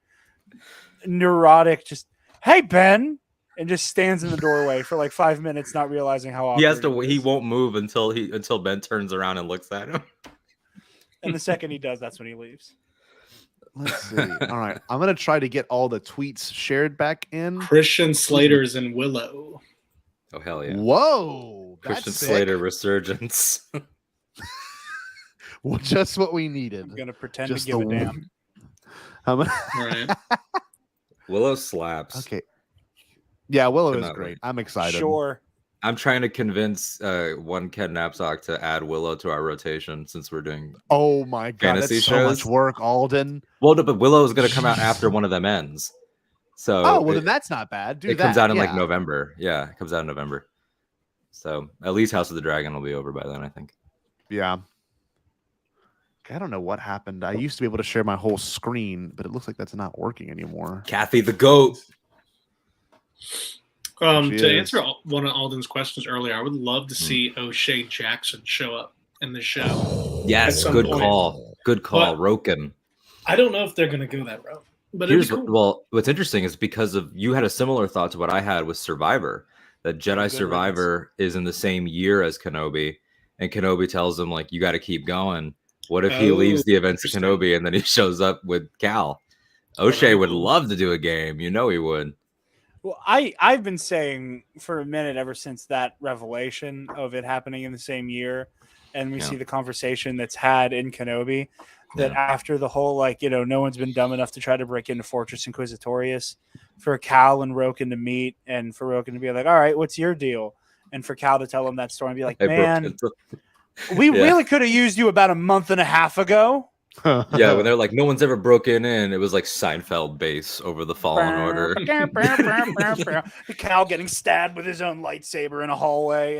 neurotic, just, hey, Ben, and just stands in the doorway for like 5 minutes, not realizing how awkward He has to. He won't move until Ben turns around and looks at him. And the second he does, that's when he leaves. Let's see. All right, I'm gonna try to get all the tweets shared back in. Christian Slater's in Willow. Oh hell yeah! Whoa, Christian that's sick. Slater resurgence. Well, just what we needed. I'm gonna pretend to give a damn. Right. Willow slaps. Okay. Yeah, Willow is Cannot great. wait. I'm excited. Sure. I'm trying to convince one Ken Knapsack to add Willow to our rotation since we're doing. Oh my god, fantasy that's so shows. much work, Alden. Well, no, but Willow is going to come out after one of them ends. So Oh well, then that's not bad. Do it that. comes out in yeah. like November. Yeah, it comes out in November. So at least House of the Dragon will be over by then, I think. Yeah. I don't know what happened. I used to be able to share my whole screen, but it looks like that's not working anymore. Kathy the goat. To answer one of Alden's questions earlier, I would love to see O'Shea Jackson show up in the show. Yes, at good some point. call. Good call. But Roken. I don't know if they're going to go that route. But Here's it'd be cool. well, what's interesting is because of you had a similar thought to what I had with Survivor, that Jedi Survivor is in the same year as Kenobi, and Kenobi tells him like you got to keep going. What if he leaves the events of Kenobi and then he shows up with Cal? O'Shea would love to do a game. You know he would. Well, I've been saying for a minute ever since that revelation of it happening in the same year, and we see the conversation that's had in Kenobi, that after the whole like no one's been dumb enough to try to break into Fortress Inquisitorius, for Cal and Roken to meet and for Roken to be like, all right, what's your deal? And for Cal to tell him that story and be like, man, we really could have used you about a month and a half ago. Yeah, when they're like, no one's ever broken in, it was like Seinfeld bass over the Fallen Order. Cal getting stabbed with his own lightsaber in a hallway,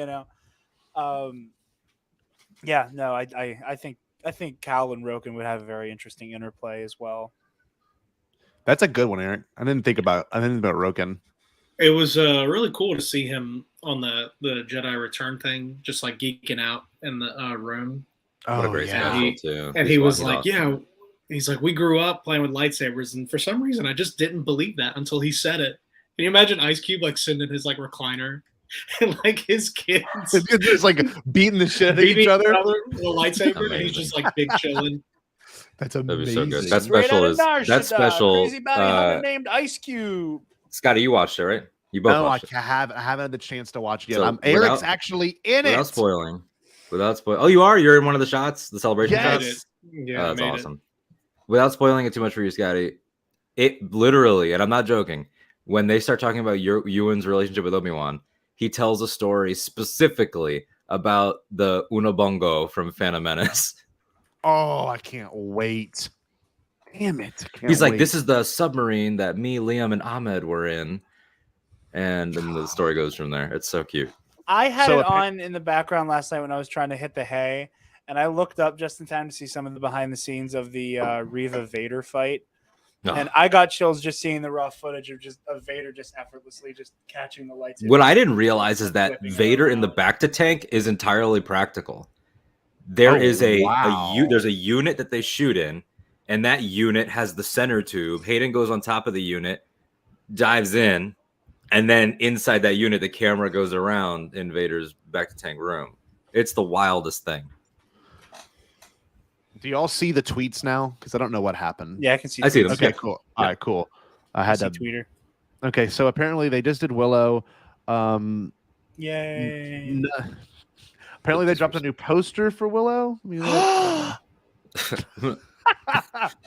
Yeah, no, I think Cal and Roken would have a very interesting interplay as well. That's a good one, Eric. I didn't think about Roken. It was really cool to see him on the Jedi Return thing, just like geeking out in the room. What a great special too. And he was like, he's like, we grew up playing with lightsabers, and for some reason I just didn't believe that until he said it. Can you imagine Ice Cube like sitting in his like recliner and like his kids just like beating the shit out of each other with a lightsaber, and he's just like big chilling. That's That'd be amazing. so good. That special is Crazy bounty hunter named Ice Cube. Scotty, you watched it, right? You both No, watched it. I haven't had the chance to watch it yet. So Eric's actually in it. Without spoiling. Oh, you are? You're in one of the shots? The celebration shots? Yeah, that's awesome. Without spoiling it too much for you, Scotty, it literally, and I'm not joking, when they start talking about Ewan's relationship with Obi-Wan, he tells a story specifically about the Unabongo from Phantom Menace. Oh, I can't wait. Damn it. He's like, this is the submarine that me, Liam, and Ahmed were in. And then the story goes from there. It's so cute. I had it on in the background last night when I was trying to hit the hay, and I looked up just in time to see some of the behind the scenes of the Reva Vader fight. Oh. And I got chills just seeing the raw footage of Vader just effortlessly just catching the lightsaber. What I didn't realize is that Vader in the back to tank is entirely practical. There is there's a unit that they shoot in, and that unit has the center tube. Hayden goes on top of the unit, dives in, and then inside that unit, the camera goes around in Vader's back to tank room. It's the wildest thing. Do y'all see the tweets now? Because I don't know what happened. Yeah, I can see. I see them. Okay, Yeah. cool. All right, cool. I had to Twitter. Okay, so apparently they just did Willow. Yay! Apparently they dropped a new poster for Willow. I'm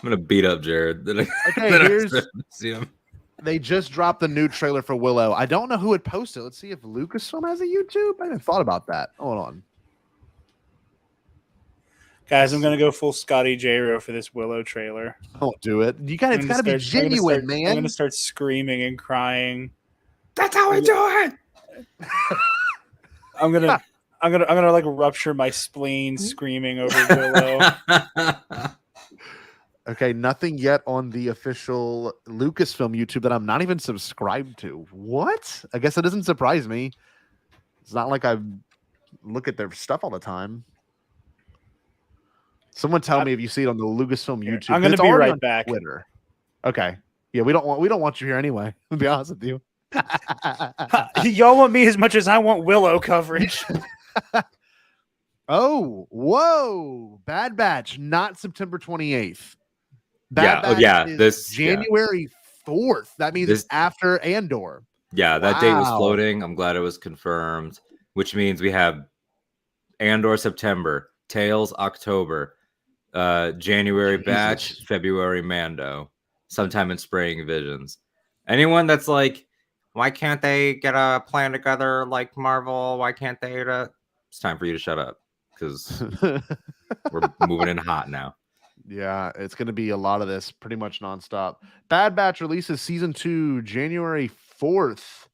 gonna beat up Jared. Okay, Then I here's. see him. They just dropped the new trailer for Willow. I don't know who would post it. Let's see if Lucasfilm has a YouTube. I haven't thought about that. Hold on. Guys, I'm gonna go full Scotty J-Ro for this Willow trailer. Don't do it. You got it's gotta be genuine, man. I'm gonna start screaming and crying. That's how I do it. I'm gonna like rupture my spleen screaming over Willow. Okay, nothing yet on the official Lucasfilm YouTube that I'm not even subscribed to. What? I guess it doesn't surprise me. It's not like I look at their stuff all the time. Someone tell me if you see it on the Lucasfilm YouTube. I'm gonna be right back. Twitter. Okay. Yeah, we don't want you here anyway. To be honest with you. Y'all want me as much as I want Willow coverage. Oh, whoa. Bad Batch, not September 28th. This January 4th. That means it's after Andor. Yeah, that date was floating. I'm glad it was confirmed, which means we have Andor September, Tales October, January Batch, February Mando, sometime in spring Visions. Anyone that's like, why can't they get a plan together like Marvel? Why can't they? It's time for you to shut up because we're moving in hot now. Yeah, it's going to be a lot of this pretty much nonstop. Bad Batch releases season 2 January 4th.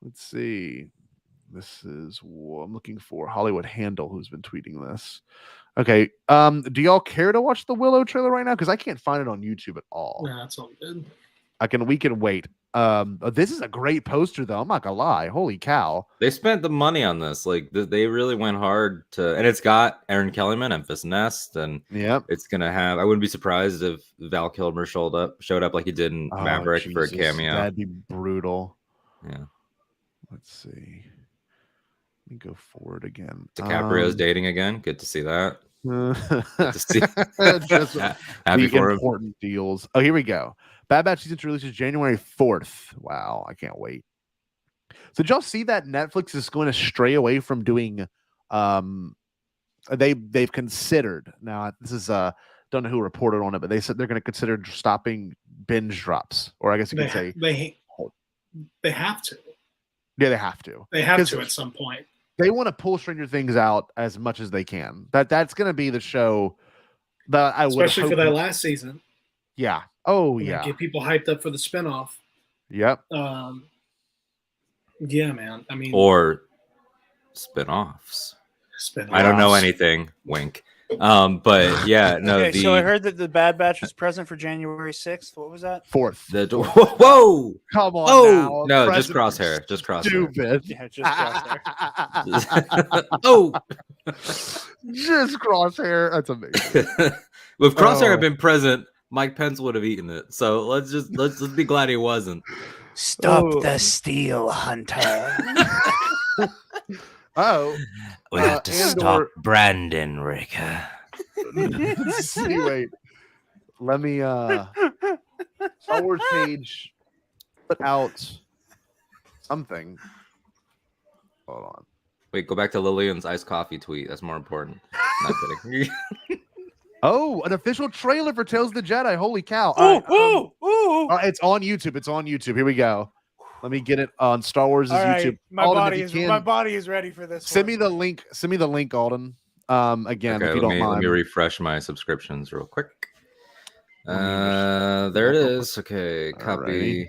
Let's see. This is what I'm looking for. Hollywood Handle, who's been tweeting this. Okay. Do y'all care to watch the Willow trailer right now? Because I can't find it on YouTube at all. Yeah, that's all good. We can wait. This is a great poster, though. I'm not gonna lie. Holy cow! They spent the money on this. Like they really went hard to, and it's got Aaron Kellyman, Memphis Nest, and it's gonna have. I wouldn't be surprised if Val Kilmer showed up like he did in Maverick for a cameo. That'd be brutal. Yeah. Let's see. Let me go forward again. DiCaprio's dating again. Good to see that. Good to see. Just Happy for him. Important deals. Oh, here we go. Bad Batch season 2 releases January 4th. Wow, I can't wait. So did y'all see that Netflix is going to stray away from doing they've considered, now this is don't know who reported on it, but they said they're going to consider stopping binge drops, or I guess you could say they have to. Yeah, they have to. They have to at some point. They want to pull Stranger Things out as much as they can. That's going to be the show that I would, especially for that last season. Yeah. Oh, yeah. Get people hyped up for the spinoff. Yep. Yeah, man. I mean, or spinoffs. I don't know anything. Wink. But yeah, no. Okay, so I heard that the Bad Batch was present for January 6th. What was that? 4th. Whoa! Come on! Now. No, just crosshair. Just crosshair. Stupid. Yeah, just crosshair. Just crosshair. That's amazing. If crosshair had been present, Mike Pence would have eaten it. So let's be glad he wasn't. Stop the Steel Hunter. We have to stop Brandon Ricker. Wait. Let me Star Wars page put out something. Hold on. Wait, go back to Lillian's iced coffee tweet. That's more important. Not kidding. Oh, an official trailer for Tales of the Jedi. Holy cow. It's on YouTube. It's on YouTube. Here we go. Let me get it on Star Wars' YouTube. My body is ready for this. Send me the link. Send me the link, Alden. Again, okay, if you don't mind. Let me refresh my subscriptions real quick. There it is. Okay, copy. Alrighty.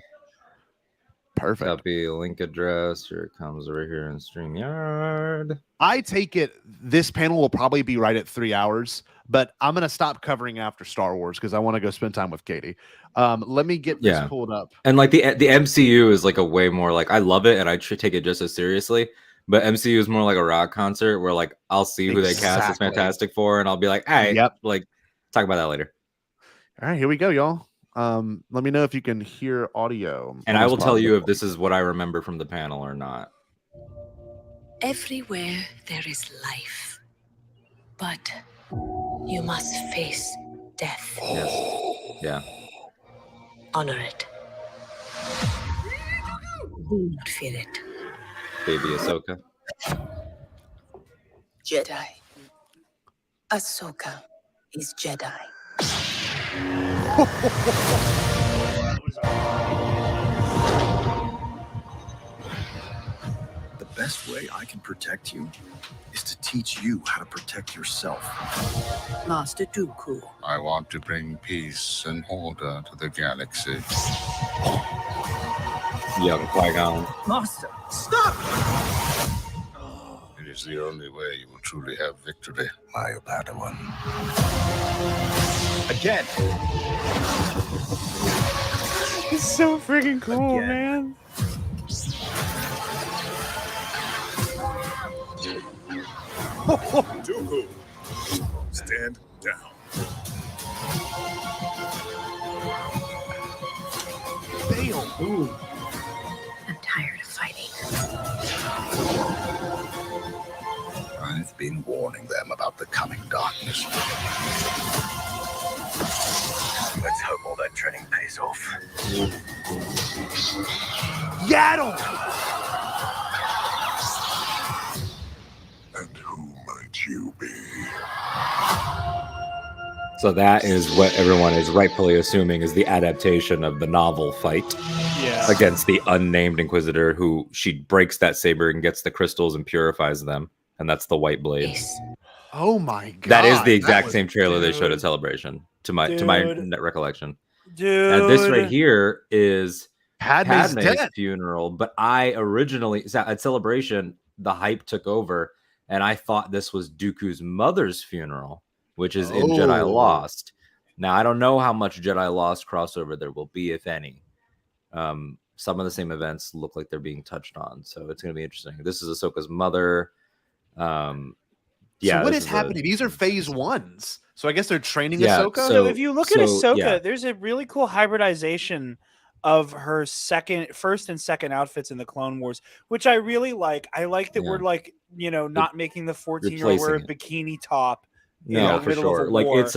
Perfect. Copy link address. Here it comes over here in StreamYard. I take it this panel will probably be right at 3 hours, but I'm going to stop covering after Star Wars because I want to go spend time with Katie. Let me get this pulled up. And like the MCU is like a way more like, I love it and I should take it just as seriously, but MCU is more like a rock concert where like I'll see who they cast as Fantastic Four and I'll be like, hey, like talk about that later. All right, here we go, y'all. Let me know if you can hear audio. And I will tell you if this is what I remember from the panel or not. Everywhere there is life, but you must face death. Yes. Yeah. Honor it. Do not fear it. Baby Ahsoka. Jedi. Ahsoka is Jedi. The best way I can protect you is to teach you how to protect yourself. Master Dooku. I want to bring peace and order to the galaxy. Young Qui-Gon. Master, stop! It is the only way you will truly have victory, my Padawan. Again. It's so freaking cool, man. Dooku, stand down. Bail. Ooh. I'm tired of fighting. I've been warning them about the coming darkness. Let's hope all that training pays off. Yaddle! And who might you be? So that is what everyone is rightfully assuming is the adaptation of the novel fight against the unnamed Inquisitor, who she breaks that saber and gets the crystals and purifies them, and that's the white blade. Oh my god! That is the exact same trailer they showed at Celebration, to my recollection. Dude, and this right here is Padme's dead. funeral. But I originally at Celebration, the hype took over, and I thought this was Dooku's mother's funeral, which is in Jedi Lost. Now, I don't know how much Jedi Lost crossover there will be, if any. Some of the same events look like they're being touched on, so it's going to be interesting. This is Ahsoka's mother. So what is happening? These are phase ones. So I guess they're training Ahsoka? So if you look at Ahsoka, there's a really cool hybridization of her first and second outfits in the Clone Wars, which I really like. I like that we're like, not making the 14-year-old wear a bikini top. No, for sure. Like it's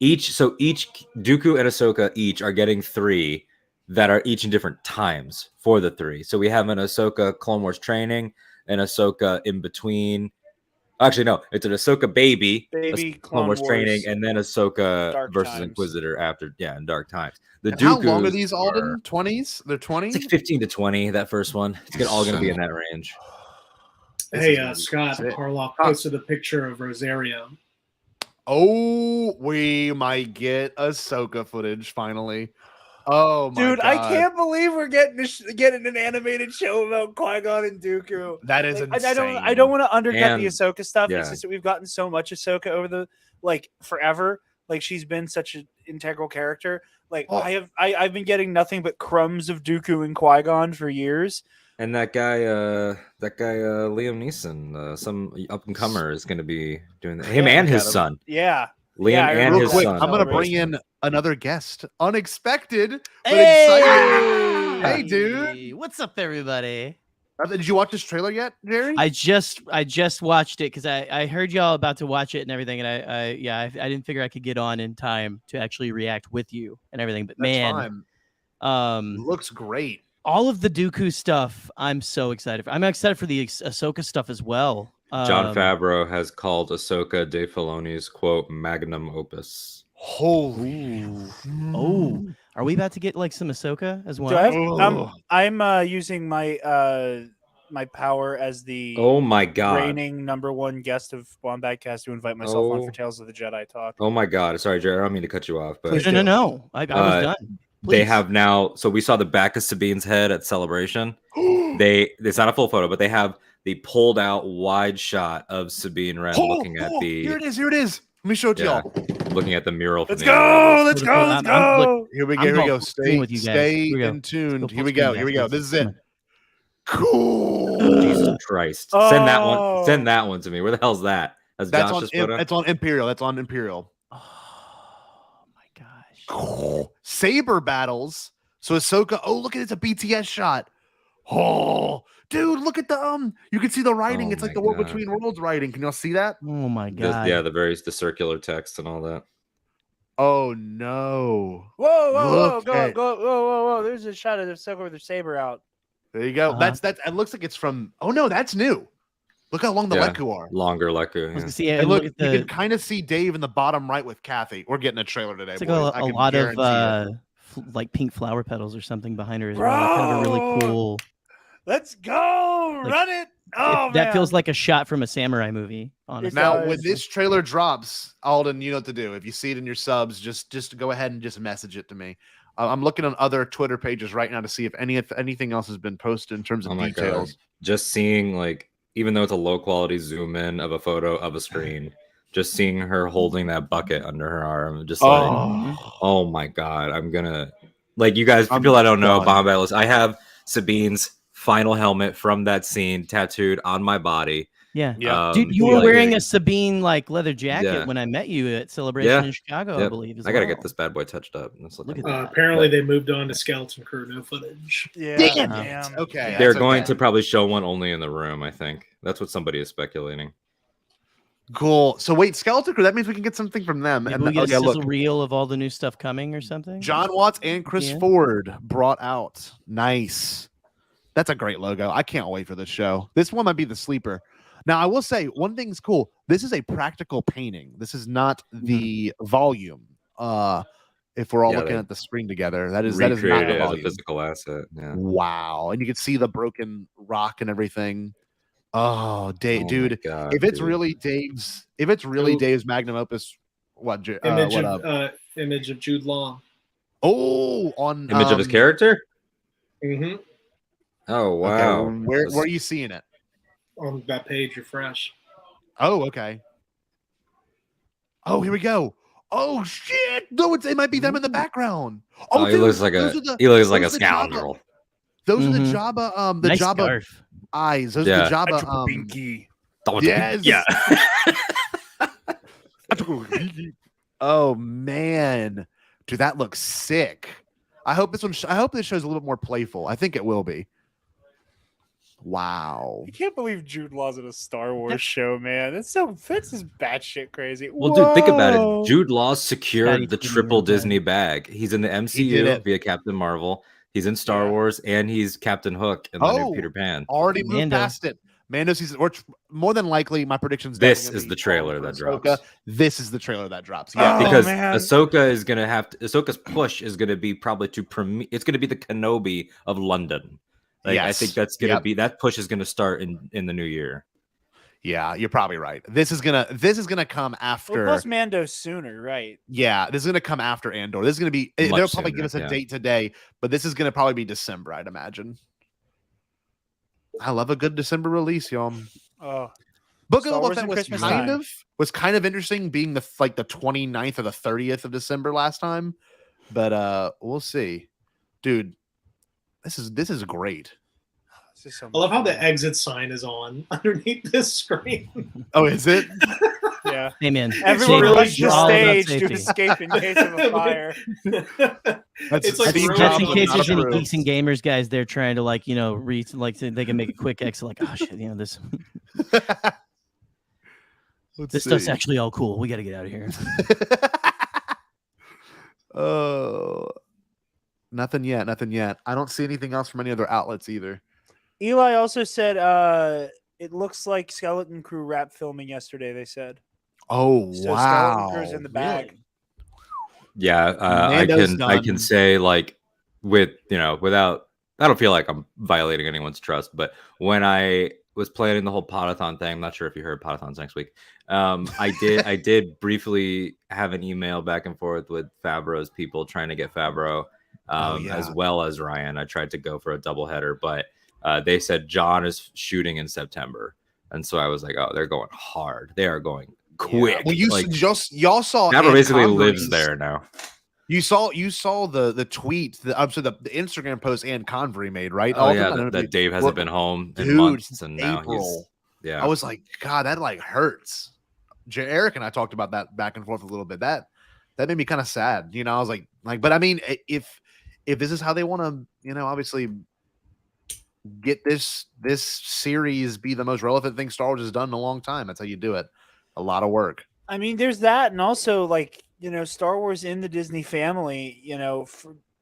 each Dooku and Ahsoka each are getting 3 that are each in different times for the 3. So we have an Ahsoka Clone Wars training, an Ahsoka in between. Actually, no, it's an Ahsoka baby Clone Wars training, and then Ahsoka versus Inquisitor after, in Dark Times. And how long are these, Alden? 20s? They're 20s? It's like 15 to 20, that first one. It's all going to be in that range. Hey, Scott, Harlock posted a picture of Rosario. Oh, we might get Ahsoka footage finally. Oh my dude, god. I can't believe we're getting an animated show about Qui-Gon and Dooku. That is insane. I don't want to undercut the Ahsoka stuff. Yeah. It's just that we've gotten so much Ahsoka over the forever. Like she's been such an integral character. Like I've been getting nothing but crumbs of Dooku and Qui-Gon for years. And that guy Liam Neeson, some up and comer, is going to be doing that. Him and his son. Yeah. Liam and his son. I'm going to bring in another guest. Unexpected, but exciting. Hey, dude. What's up, everybody? Did you watch this trailer yet, Jerry? I just watched it because I heard y'all about to watch it and everything, and I didn't figure I could get on in time to actually react with you and everything. But looks great. All of the Dooku stuff, I'm so excited for. I'm excited for the Ahsoka stuff as well. John Favreau has called Ahsoka Dave Filoni's quote magnum opus. Holy! Oh, are we about to get like some Ahsoka as well? I'm using my my power as the reigning #1 guest of Bombadcast to invite myself on for Tales of the Jedi talk. Oh my god! Sorry, Jerry, I don't mean to cut you off, but no. I was done. They have now. So we saw the back of Sabine's head at Celebration. It's not a full photo, but they have the pulled out wide shot of Sabine Wren looking at the. Here it is. Let me show it to y'all. Looking at the mural. Let's go. Here we go. Stay in tuned. Here we go. This is it. Cool. Jesus Christ! Send that one to me. Where the hell's that? That's Josh's photo. That's on Imperial. Saber battles. So Ahsoka. Oh, look at it. It's a BTS shot. Oh, dude, look at the you can see the writing. It's like the War Between Worlds writing. Can y'all see that? Oh my god. The circular text and all that. Oh no. Whoa. There's a shot of Ahsoka with her saber out. There you go. That's it looks like it's from that's new. Look how long the Leku are. Longer Leku. Yeah. And look, you can kind of see Dave in the bottom right with Kathy. We're getting a trailer today. It's like a lot of like pink flower petals or something behind her as well. Kind of a really cool. Let's go. Run it. Oh, That feels man. like a shot from a samurai movie. Honestly. Now, when this trailer drops, Alden, you know what to do. If you see it in your subs, just go ahead and just message it to me. I'm looking on other Twitter pages right now to see if anything else has been posted in terms of Oh my details. God. Just seeing, like, even though it's a low quality zoom in of a photo of a screen, just seeing her holding that bucket under her arm, just like, oh my God, I'm gonna, like, you guys, for I'm people I don't know, done. Bombad list, I have Sabine's final helmet from that scene tattooed on my body. Yeah. Um, Dude, you were like- wearing a Sabine like leather jacket Yeah. when I met you at Celebration in Chicago, I Yep. believe. I gotta get this bad boy touched up. Let's look at that. Apparently, they moved on to Skeleton Crew. No footage. Yeah. Damn damn. it. Okay. They're that's going okay. to probably show one only in the room, I think. That's what somebody is speculating. Cool. So wait, Skeleton Crew, that means we can get something from them. Maybe and we get a yeah, sizzle look, reel of all the new stuff coming or something. John Watts and Chris Yeah. Ford brought out. Nice. That's a great logo. I can't wait for this show. This one might be the sleeper. Now, I will say one thing's cool. This is a practical painting. This is not the volume. If we're all Yeah, looking they at the screen together, that is Recreated not it the as a volume. physical asset. Yeah. Wow. And you can see the broken rock and everything. Oh, Dave, Oh my dude. God, if it's dude. really Dave's magnum opus, what Image of Jude Law. Oh, on Image of his character? Mm-hmm. Oh Okay, wow. where are you seeing it? On that page, refresh. Oh, okay. Oh, here we go. Oh shit! No, it might be them in the background. Oh, he dude, looks like those a are the- he looks like a those are the Jabba- scoundrel. Those are the Mhm. Jabba, the Nice Jabba scarf. eyes. Those Yeah. are the Jabba. Binky. Yes. Yeah. Oh man, dude, that looks sick. I hope this show's a little bit more playful. I think it will be. Wow. I can't believe Jude Law's in a Star Wars show, man. That's just batshit crazy. Well, dude, think about Whoa. it. Jude Law secured Scotty the tweeted triple about that. Disney bag. He's in the did MCU it. via Captain Marvel. He's in Star Wars, and he's Captain Hook in the new Peter Pan. Already moved Mando. past it. Mando season, or more than likely, my prediction's This definitely is gonna the be trailer that Ahsoka. drops. This is the trailer that drops. Oh, Yeah, Because man. Ahsoka is gonna Ahsoka's push is gonna be probably to premiere. It's gonna be the Kenobi of London. Like, I Yes. think that's gonna Yep. be that push is gonna start in the new year. yeah, you're probably right. This is gonna come after. Well, plus Mando sooner, right? Yeah, this is gonna come after Andor. This is gonna be. They'll Much probably sooner, give us a yeah. date today, but this is gonna probably be December, I'd imagine. I love a good December release, y'all. Oh, Book Star of Boba Wars Fett and was Christmas kind time. of interesting, being the 29th or the 30th of December last time, but we'll see, dude. This is great. this is so I love how much the fun. exit sign is on underneath this screen. Oh, is it? Yeah. Hey man, Everyone really rushed the just all about stage to safety. escape in case of a fire. It's like That's really just in not case there's any approved. geeks and gamers guys they're trying to reach so they can make a quick exit. Like, oh shit, this this stuff's see. actually all cool. We got to get out of here. Oh, nothing yet. I don't see anything else from any other outlets either. Eli also said it looks like Skeleton Crew wrapped filming yesterday, they said. Oh So wow! Skeleton Crew's in the bag. Yeah, I Mando's can done. say, like, without, I don't feel like I'm violating anyone's trust, but when I was planning the whole Podathon thing, I'm not sure if you heard Podathon's next week. I did briefly have an email back and forth with Favreau's people trying to get Favreau as well as Ryan. I tried to go for a doubleheader, but they said John is shooting in September, and so I was like, oh, they're going hard. They are going quick. Well, y'all saw Favreau Ann basically lives Convery's- there now. You saw the tweet, the Instagram post Ann Convery made, right? Oh All of yeah, them? I don't know that if Dave you- hasn't been home in Dude, months, since and now he's April. yeah. I was like, God, that like hurts. Eric and I talked about that back and forth a little bit. That made me kind of sad. I was like, but I mean, if this is how they want to, obviously get this series be the most relevant thing Star Wars has done in a long time. That's how you do it. A lot of work. I mean, there's that, and also Star Wars in the Disney family.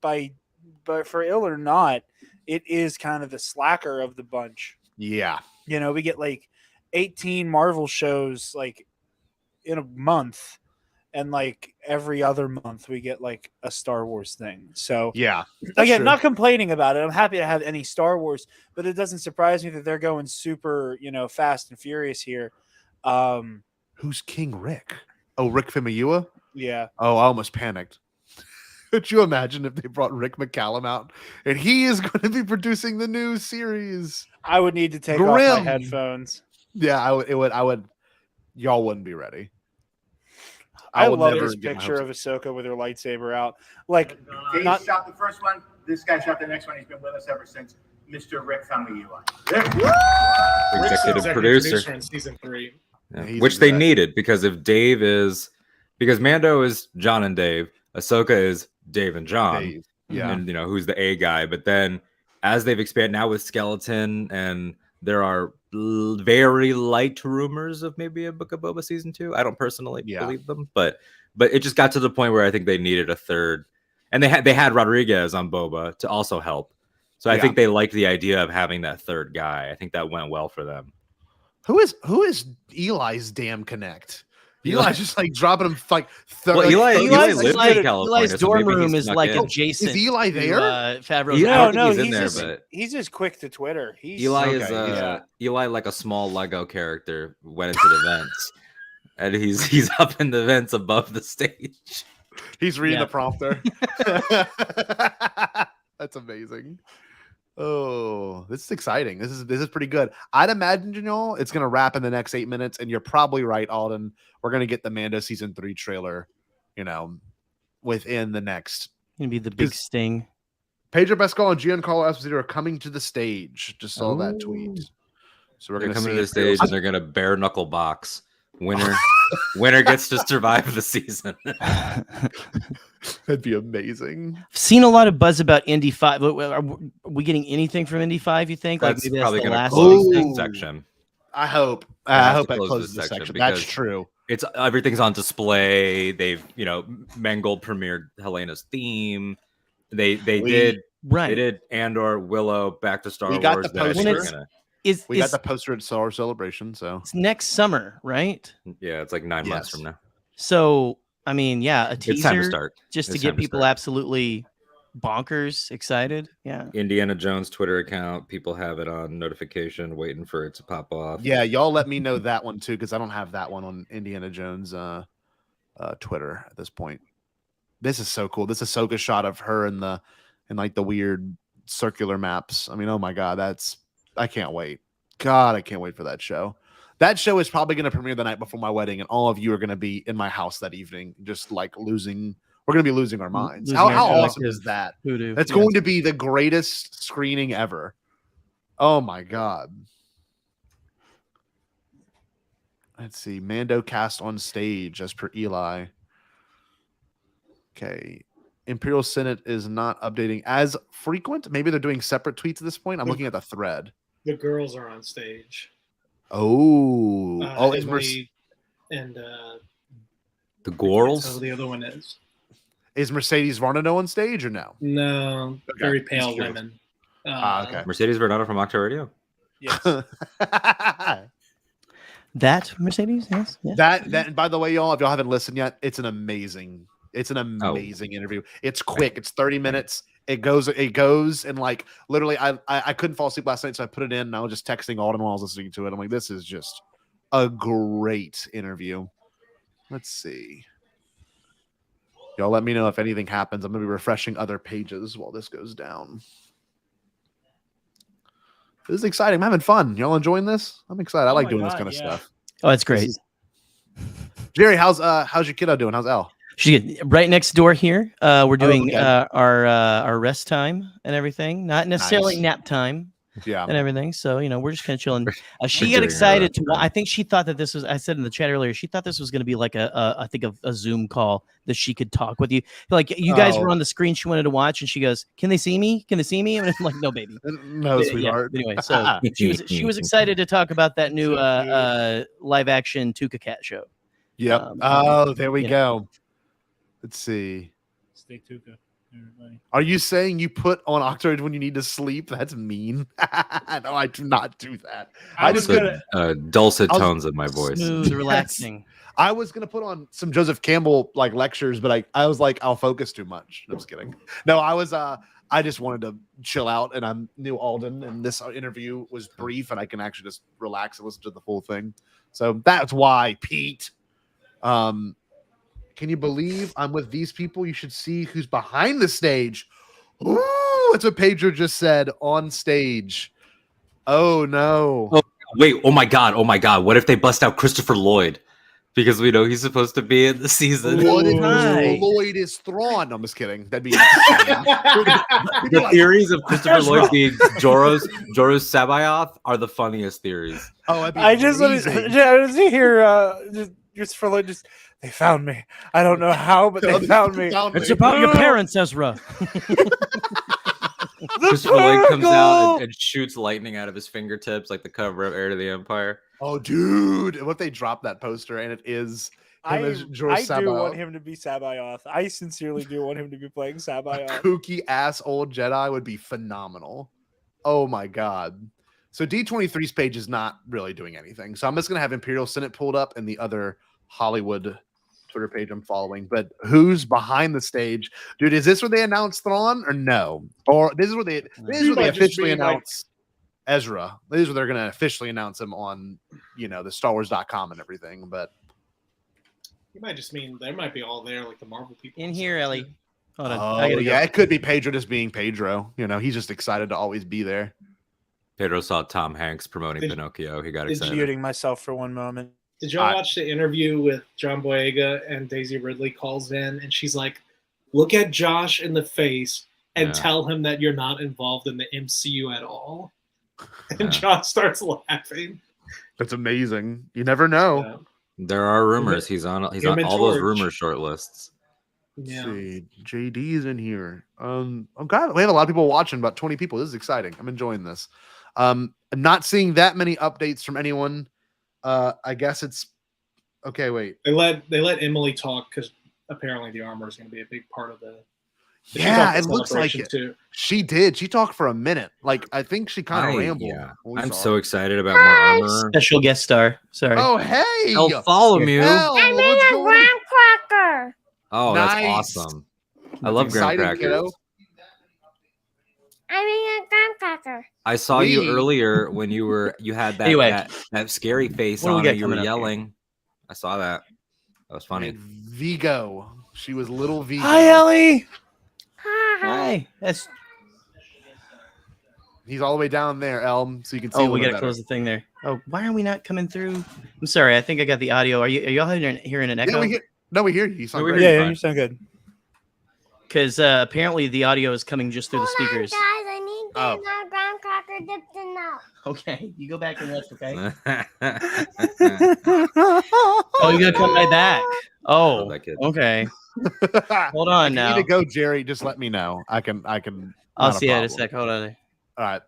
But for ill or not, it is kind of the slacker of the bunch. Yeah. We get 18 Marvel shows in a month, and like every other month we get like a Star Wars thing. So Yeah, again, not complaining about it. I'm happy to have any Star Wars, but it doesn't surprise me that they're going super, fast and furious here. Who's King Rick? Oh, Rick Famuyiwa? Yeah. Oh, I almost panicked. Could you imagine if they brought Rick McCallum out and he is going to be producing the new series? I would need to take off my headphones. Yeah, I would. Y'all wouldn't be ready. I would love never this get my picture of hopes Ahsoka with her lightsaber out. Like, Dave not shot the first one. This guy shot the next one. He's been with us ever since. Mr. Rick Famuyiwa. Executive producer. in season 3. Yeah, which they needed, because if Dave is, because Mando is John and Dave, Ahsoka is Dave and John. Dave, yeah. And who's the A guy. But then as they've expanded now with Skeleton, and there are very light rumors of maybe a Book of Boba season 2. I don't personally believe them, but it just got to the point where I think they needed a third, and they had Rodriguez on Boba to also help. So I think they liked the idea of having that third guy. I think that went well for them. Who is Eli's damn connect? Eli's just like dropping him like. Eli lives in California. Eli's dorm room is like adjacent. Is Eli there? Favreau's no, he's in there, but he's just quick to Twitter. Eli is Eli, like a small Lego character, went into the vents, and he's up in the vents above the stage. He's reading the prompter. That's amazing. Oh, this is exciting. This is pretty good. I'd imagine, it's going to wrap in the next 8 minutes, and you're probably right, Alden. We're going to get the Mando season 3 trailer, within the next. Gonna be the big sting. Pedro Pascal and Giancarlo Esposito are coming to the stage. Just saw that tweet. So we're going to come to the stage, and they're going to bare knuckle box. Winner gets to survive the season. That'd be amazing. I've seen a lot of buzz about Indy 5. Are we getting anything from Indy 5, you think? That's maybe probably the going to last close this section. I hope. I hope it closes this section. That's true. It's everything's on display. They've Mangold premiered Helena's theme. They did Andor, Willow, back to Star Wars. We got the poster. We got the poster at Star Wars Celebration. So it's next summer, right? Yeah, it's like 9 months from now. So I mean, a teaser it's time to start. Just to get people absolutely bonkers excited. Yeah. Indiana Jones Twitter account. People have it on notification, waiting for it to pop off. Yeah, y'all let me know that one too, because I don't have that one on Indiana Jones Twitter at this point. This is so cool. This Ahsoka shot of her in the weird circular maps. I mean, oh my god, I can't wait. God, I can't wait for that show. That show is probably going to premiere the night before my wedding, and all of you are going to be in my house that evening, just like losing. We're going to be losing our minds. How awesome is that? That's going to be the greatest screening ever. Oh my god. Let's see. Mando cast on stage as per Eli. Okay. Imperial Senate is not updating as frequent. Maybe they're doing separate tweets at this point. I'm looking at the thread. The girls are on stage. Oh, Emily and the Gorals. The other one is. Is Mercedes Varnado on stage or no? No, very pale women. Okay. Mercedes Varnado from Octo Radio. Yes. That Mercedes, yes. Yeah. That. And by the way, y'all, if y'all haven't listened yet, it's an amazing interview. It's quick. It's 30 minutes. It goes and like literally I couldn't fall asleep last night, so I put it in and I was just texting Alden while I was listening to it. I'm like, this is just a great interview. Let's see. Y'all let me know if anything happens. I'm gonna be refreshing other pages while this goes down. This is exciting. I'm having fun. Y'all enjoying this? I'm excited. I like doing this kind of stuff. Oh, it's great. Jerry, how's your kiddo doing? How's Elle? She's right next door here. We're doing our rest time and everything, not necessarily nap time. Yeah, and everything. So we're just kind of chilling. She got excited to. I think she thought that this was. I said in the chat earlier, she thought this was going to be like I think a Zoom call that she could talk with you. Like you guys were on the screen. She wanted to watch, and she goes, "Can they see me? Can they see me?" And I'm like, "No, baby, no, sweetheart." Yeah. Anyway, so she was excited to talk about that new live action Tuca Cat show. Yep. There we go. Let's see. Stay Tuca. everybody. Are you saying you put on Octoid when you need to sleep? That's mean. No, I do not do that. I just dulcet tones of my voice. Smooth, relaxing. I was gonna put on some Joseph Campbell like lectures, but I was like, I'll focus too much. I'm just kidding. No, I just wanted to chill out, and I'm New Alden, and this interview was brief, and I can actually just relax and listen to the full thing. So that's why, Pete. Can you believe I'm with these people? You should see who's behind the stage. Ooh, that's what Pedro just said on stage. Oh no. Oh, wait, oh my god. What if they bust out Christopher Lloyd? Because we know he's supposed to be in the season. What if Christopher Lloyd is Thrawn? No, I'm just kidding. That'd be the theories of Christopher Lloyd being Joros Sabayoth are the funniest theories. Oh, I just want to hear Christopher Lloyd just. They found me. I don't know how, but they found me. It's about your parents, Ezra. Christopher Lloyd comes out and shoots lightning out of his fingertips like the cover of Heir to the Empire. Oh, dude. What if they drop that poster and it is him as George I do want him to be Sabayoth. I sincerely do want him to be playing A Sabayoth. kooky ass old Jedi would be phenomenal. Oh my god. So D23's page is not really doing anything. So I'm just going to have Imperial Senate pulled up and the other Hollywood Twitter page I'm following. But who's behind the stage? Dude, is this where they announced Thrawn or no? Or this is where they officially announce Ezra. This is where they're going to officially announce him on, the StarWars.com and everything. But You might just mean they might be all there, like the Marvel people. In here, Ellie. Hold on. Oh, yeah, it could be Pedro just being Pedro. He's just excited to always be there. Pedro saw Tom Hanks promoting Pinocchio. He got excited. Muting myself for one moment. Did y'all watch the interview with John Boyega and Daisy Ridley calls in and she's like, look at Josh in the face and tell him that you're not involved in the MCU at all. And Josh starts laughing. That's amazing. You never know. Yeah. There are rumors. He's on all those rumor short lists. Yeah. See, JD's in here. I'm glad we have a lot of people watching, about 20 people. This is exciting. I'm enjoying this. I'm not seeing that many updates from anyone. I guess it's okay. Wait, they let Emily talk because apparently the armor is going to be a big part of the. Yeah, it looks like it. Too. She did. She talked for a minute. Like I think she kind of rambled. Yeah. I'm so excited about more armor. Special guest star. Sorry. Oh hey, Bartholomew. I'm in a graham cracker. Oh, nice. That's awesome. I love graham crackers. Kiddo. I'm in a graham cracker. I saw you earlier when you had that Anyway, that scary face what do we on got and you were coming up yelling. here? I saw that. That was funny. And Vigo. She was little Vigo. Hi, Ellie. Hi. He's all the way down there, Elm, so you can see. Oh, we gotta close the thing there. Oh, why are we not coming through? I'm sorry. I think I got the audio. Are y'all hearing an echo? Yeah, we hear you. You sound great. Yeah, you sound good. Because apparently the audio is coming just through the speakers. Guys, I need my graham cracker dipped in milk. Okay, you go back and rest, okay? Oh, you gotta come right back. Oh, okay. Hold on now. You need to go, Jerry. Just let me know. I can. I'll see you in a sec. Hold on. All right.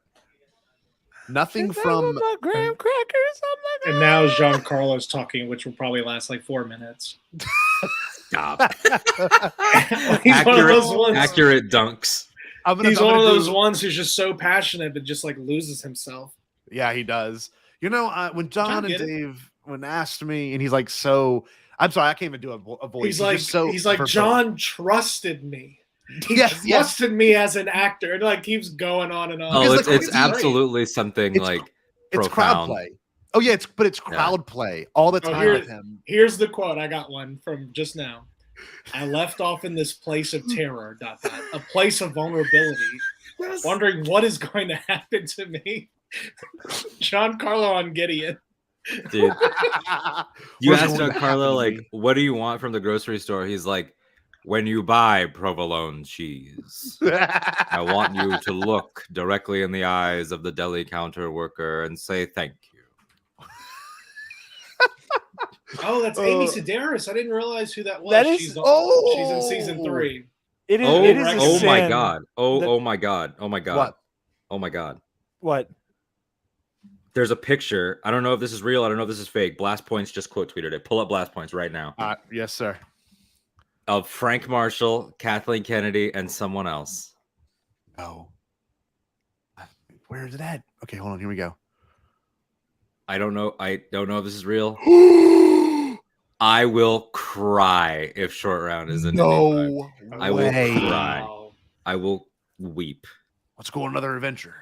Nothing from graham crackers. And now Giancarlo's talking, which will probably last like 4 minutes. Stop. He's one of those ones. Accurate dunks. He's one of those ones who's just so passionate but just like loses himself. Yeah, he does. When John and Dave asked me, and he's like, "So, I'm sorry, I can't even do a voice." He's like, John trusted me. He trusted me as an actor. It like keeps going on and on. Oh, it's absolutely something like it's profound. Crowd play. Oh yeah, it's crowd play all the time with him. Here's the quote. I got one from just now. I left off in this place of terror, ... a place of vulnerability, wondering what is going to happen to me. Giancarlo on Gideon. Dude, you asked Giancarlo, like, what do you want from the grocery store? He's like, when you buy provolone cheese, I want you to look directly in the eyes of the deli counter worker and say thank you. Oh, that's Amy Sedaris. I didn't realize who that was. That is, she's in season 3. It is. Oh my god. Oh my god. Oh my god. What? Oh my god. What? There's a picture. I don't know if this is real. I don't know if this is fake. Blast Points just quote tweeted it. Pull up Blast Points right now. Yes, sir. of Frank Marshall, Kathleen Kennedy, and someone else. Oh. Where is it at? Okay, hold on. Here we go. I don't know if this is real. I will cry if Short Round is in No I will way. cry. I will weep. Let's go on another adventure.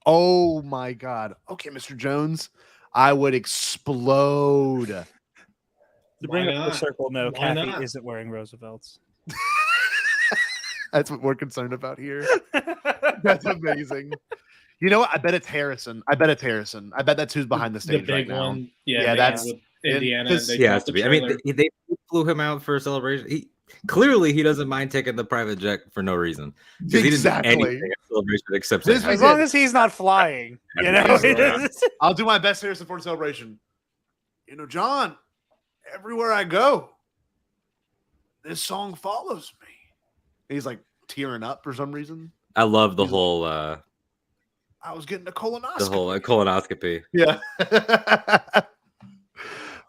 Oh my God. Okay, Mr. Jones, I would explode. To bring Why up the not? circle, no, Why Kathy not? isn't wearing Roosevelt's. That's what we're concerned about here. That's amazing. You know what? I bet it's Harrison. I bet that's who's behind the stage big right now. one. Yeah, that's with Indiana. because- They He has dropped to the be. I mean, trailer. they flew him out for a celebration. Clearly, he doesn't mind taking the private jet for no reason. Because he didn't do anything at celebration except say hi. As long as he's not flying, you know. I'll do my best Harrison Ford celebration. You know, John, everywhere I go, this song follows me. He's like tearing up for some reason. I love the whole I was getting a colonoscopy. the whole colonoscopy. Yeah.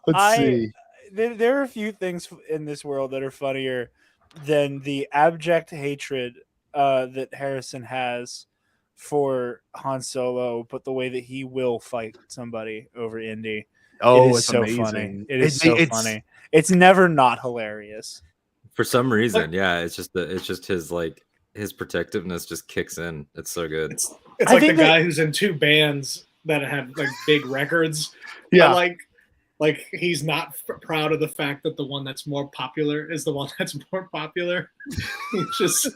Let's see. There are a few things in this world that are funnier than the abject hatred that Harrison has for Han Solo, but the way that he will fight somebody over Indy. Oh, it is it's so amazing. funny. It's funny. It's never not hilarious. For some reason, yeah, it's just his his protectiveness just kicks in. It's so good. It's like the guy who's in two bands that have like big records. Yeah. But, like he's not proud of the fact that the one that's more popular is the one that's more popular. He's just.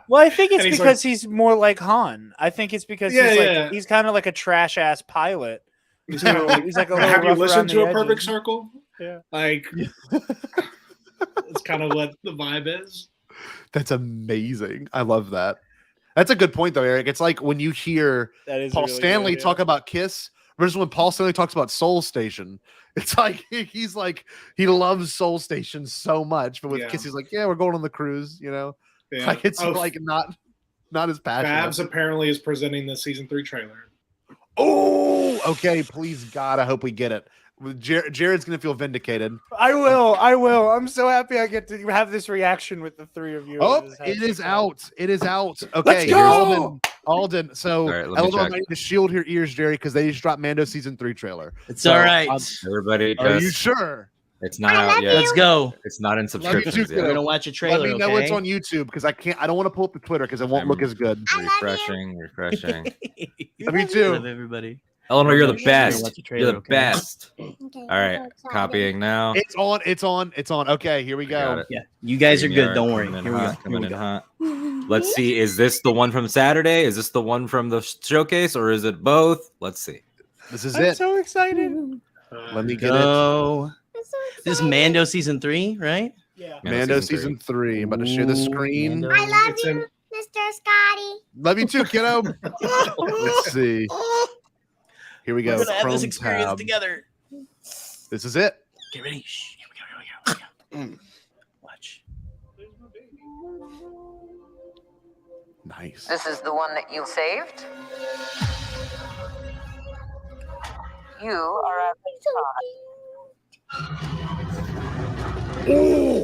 Well, I think it's And he's because he's more like Han. I think it's because Yeah. he's kind of like a trash ass pilot. He's like a little Have you rough listened around to the A Perfect edges. Circle? Yeah. Like it's kind of what the vibe is. That's amazing. I love that. That's a good point, though, Eric. It's like when you hear That is Paul really Stanley good, yeah. talk about Kiss versus when Paul Stanley talks about Soul Station. It's like he's like he loves Soul Station so much, but with Yeah. Kiss, he's like, yeah, we're going on the cruise. You know, Yeah. like it's Oh, like not as passionate. Babs apparently is presenting the season 3 trailer. Oh, okay. Please, God, I hope we get it. Jared's gonna feel vindicated. I will. I'm so happy I get to have this reaction with the three of you. Oh, it is out. It is out. Okay, go! Alden. So, All right, let me Eleanor check. might need to shield your ears, Jerry, because they just dropped Mando season 3 trailer. It's all right. Everybody, Are you just- sure? It's not out yet. Let's go. It's not in Let me subscriptions do- We're yet. gonna watch a trailer. Let me know okay? it's on YouTube because I don't want to pull up the Twitter because it won't look as good. Refreshing. Me too. Love everybody. Eleanor, you're the Watch best. the trailer, You're the okay? best. All right, copying now. It's on. Okay, here we Got go. it. Yeah, you guys are good. StreamYard Don't worry. coming in Here we go. hot, Here coming we in go. hot. Let's see. Is this the one from Saturday? Is this the one from the showcase, or is it both? Let's see. This is I'm it. so excited. Let me get it. Go. This is Mando season 3, right? Yeah. Mando season 3. I'm about to share the screen. Mando. I love you, Mr. Scotty. Love you too, kiddo. Let's see. Here we go. We're gonna have this Chrome experience tab. together. This is it. Get ready. Shh. Here we go. Watch. Nice. This is the one that you saved? You are our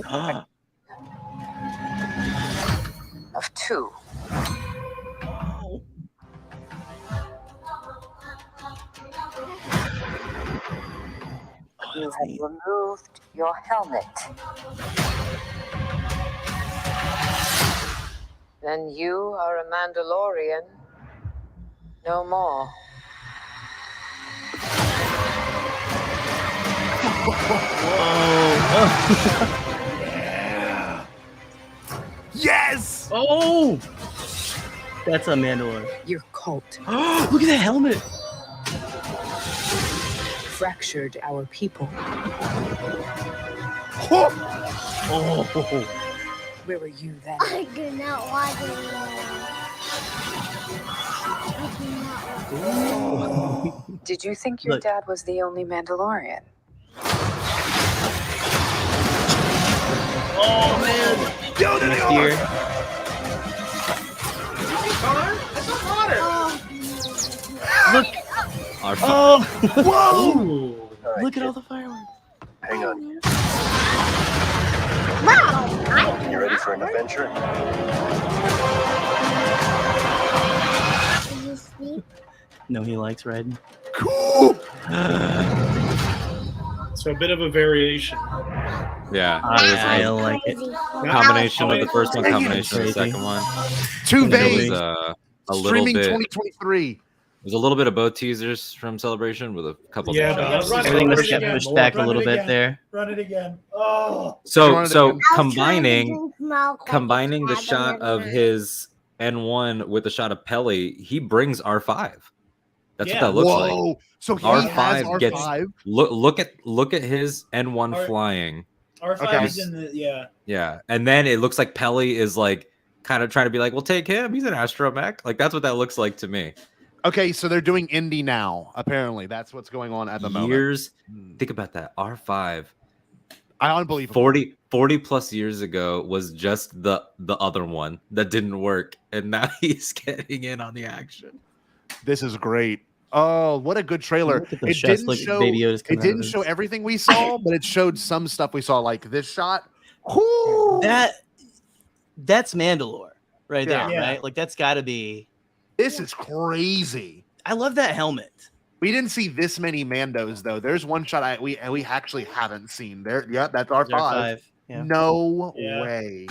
Ah. of 2. You have removed your helmet. Then you are a Mandalorian. No more. Yes. Oh, that's a Mandalorian. Your cult Look at that helmet. fractured our people. Oh, Where were you then? I do not want to. Did you think your Look. dad was the only Mandalorian? oh man. Next year. Look. Our Oh. Whoa. Look at all the fireworks. Hang on. Wow. Hi. You ready for an adventure? Did you sleep? No, he likes riding. Cool. So a bit of a variation. Yeah, I like it. Combination of the first one, Dang it. combination of the second one. Too There vague. was a little Streaming bit. 2023. There's a little bit of both teasers from Celebration with a couple. Yeah, different but shots. Everything must get pushed back a little bit there. Run it again. Oh. So I was combining trying to drink milk. I combining the just shot had of another his N1 with the shot of Pelly, he brings R5. That's Yeah. what that looks Whoa. like. So he has R5 gets R5. look at his N1 R- flying. R5 Okay. is in the Yeah, and then it looks like Pelly is like kind of trying to be like, "Well, take him. He's an astromech." Like that's what that looks like to me. Okay, so they're doing Indy now. Apparently, that's what's going on at the moment. Think about that. R5. Unbelievable. 40 plus years ago was just the other one that didn't work, and now he's getting in on the action. This is great. Oh, what a good trailer! Look at those It shots, didn't like show. Baby Yoda's It coming out of didn't his- show everything we saw, but it showed some stuff we saw, like this shot. Whoo! That's Mandalore right Yeah. there, right? Like that's got to be. This is crazy. I love that helmet. We didn't see this many Mandos though. There's one shot we actually haven't seen. There, yeah, that's R5. R5. Yeah. No Yeah. way,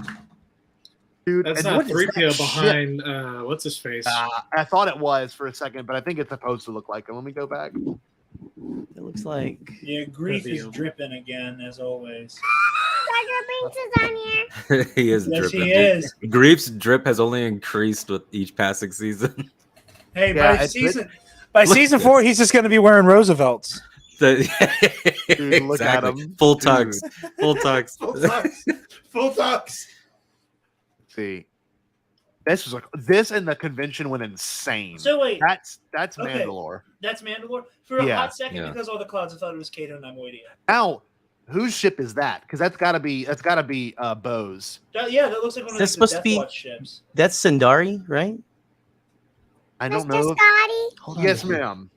dude. That's and not what is 3PO that shit? behind what's his face? I thought it was for a second, but I think it's supposed to look like him. Let me go back. It looks like. Yeah, Grief is dripping again as always. Dr. Binks is on here. He is Yes, dripping. he is. Grief's drip has only increased with each passing season. Hey, Yeah, by it's season Look season at 4, he's just going to be wearing Roosevelts. Dude, look at Exactly. him. Full Dude. tucks. Full tucks. Full tux. Full tux. See, this was like this, and the convention went insane. So wait, that's okay. Mandalore. That's Mandalore. For a Yeah. hot second, Yeah. because all the clouds, I thought it was Kato and Nemoidia. Now, whose ship is that? Because that's got to be Bo's. Yeah, that looks like one of That's the supposed to Death be- Watch ships. That's Sindari, right? I don't Mr. know. Scotty, Hold on. Yes, ma'am.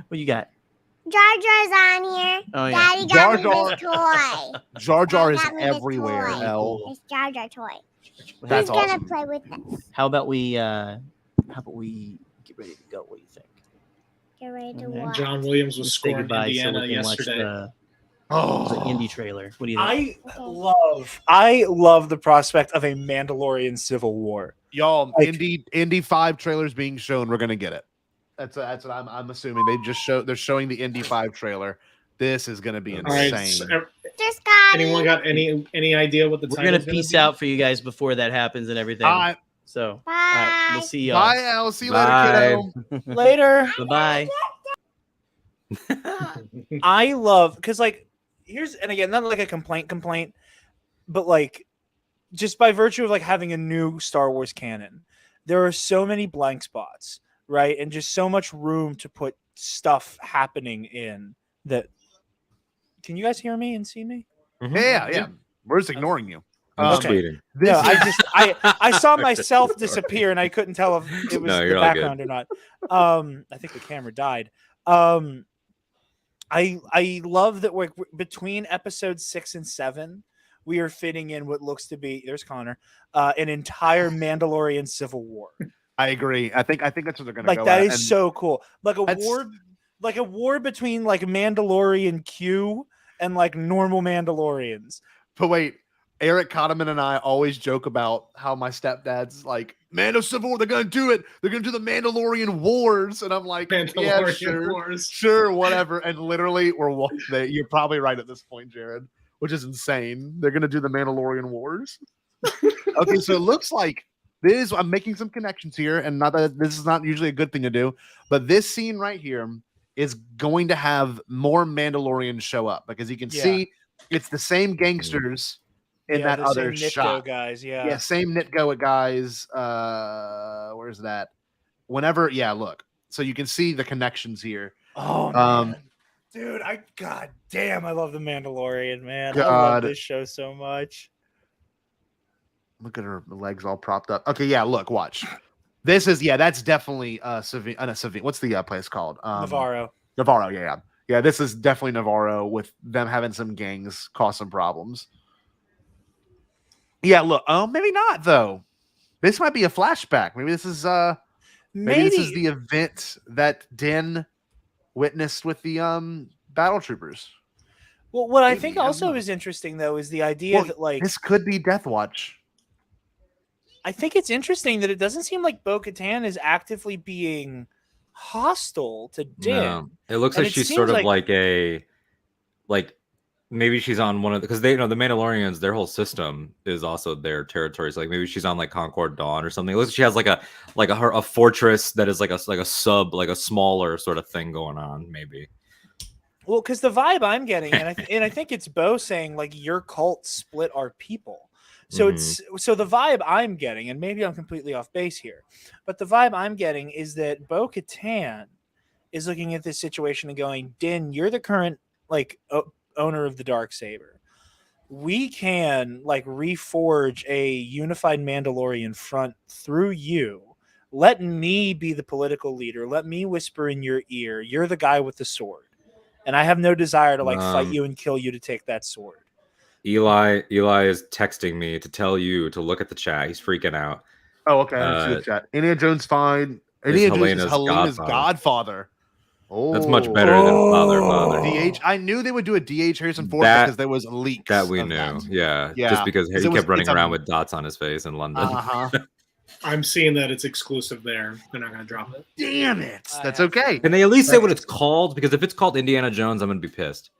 What you got? Jar Jar's on here. Oh, yeah. Daddy Jar got me Jar- this toy. Jar Jar is Got me this everywhere. toy. Elle. It's Jar Jar toy. That's He's gonna awesome. play with this. How about we get ready to go? What do you think? Get ready to Okay. watch. John Williams was Let's say scoring goodbye so Indiana we can watch yesterday. the Oh, indie trailer. What do you think? I love the prospect of a Mandalorian civil war. y'all! Like- Indy 5 trailers being shown. We're gonna get it. That's what I'm assuming. They're showing the Indy 5 trailer. This is gonna be All right, insane. so, Mr. Scotty. anyone got any idea what the We're title gonna peace out for you guys before that happens and everything. Bye. So, all Bye. right, we'll see y'all. Bye, Elle. See you Bye. later, kiddo. Later. Bye. I love because here's and again not like a complaint, but like just by virtue of like having a new Star Wars canon, there are so many blank spots, right, and just so much room to put stuff happening in that. Can you guys hear me and see me? Yeah. We're just ignoring you. I'm Okay. tweeting. No, I saw myself disappear and I couldn't tell if it was No, the you're all good. background or not. I think the camera died. I love that we're between episodes 6 and 7, we are fitting in what looks to be there's Connor, an entire Mandalorian civil war. I agree. I think that's what they're gonna Like go that at, is and so cool. Like a that's- war, like a war between like Mandalorian Q and like normal Mandalorians. But wait, Eric Cotterman and I always joke about how my stepdad's like, Mando Civil War, they're gonna do it. They're gonna do the Mandalorian Wars, and I'm like, yeah, Mandalorian sure, Wars. sure, whatever. And literally, you're probably right at this point, Jared, which is insane. They're gonna do the Mandalorian Wars. Okay, so it looks like this. I'm making some connections here, and not that this is not usually a good thing to do, but this scene right here is going to have more Mandalorians show up because you can Yeah. see it's the same gangsters in that the other same Nitgo shot. guys. Yeah, same Nitgo guys. Where's that? Whenever, yeah, look. So you can see the connections here. Oh man. Dude, god damn, I love the Mandalorian, man. I love God. this show so much. Look at her legs all propped up. Okay, yeah, look, watch. This is that's definitely Savine. What's the place called? Navarro. Navarro, yeah. Yeah, this is definitely Navarro with them having some gangs cause some problems. Yeah, look. Oh, maybe not though. This might be a flashback. Maybe this is maybe this is the event that Din witnessed with the battle troopers. Well, what I Maybe, think I don't also know. is interesting though is the idea that like this could be Death Watch. I think it's interesting that it doesn't seem like Bo-Katan is actively being hostile to Din. No, it looks And like it she's seems sort of like a maybe she's on one of because they the Mandalorians, their whole system is also their territories. Like maybe she's on like Concord Dawn or something. It looks like she has like a fortress that is like a sub, like a smaller sort of thing going on. Maybe. Well, because the vibe I'm getting, and I think it's Bo saying like your cult split our people. So it's so the vibe I'm getting, and maybe I'm completely off base here, but the vibe I'm getting is that Bo-Katan is looking at this situation and going, Din, you're the current like owner of the Darksaber. We can like reforge a unified Mandalorian front through you. Let me be the political leader. Let me whisper in your ear. You're the guy with the sword. And I have no desire to like fight you and kill you to take that sword. Eli is texting me to tell you to look at the chat. He's freaking out. Oh, okay. I see the chat. Indiana Jones fine. Indiana Jones is Helena's godfather. Oh, that's much better than Father. DH. I knew they would do a DH Harrison Ford because there was leaks that we knew. Yeah, just because he kept running around with dots on his face in London. I'm seeing that it's exclusive there. They're not going to drop it. Damn it. That's okay. Can they at least say what it's called? Because if it's called Indiana Jones, I'm going to be pissed.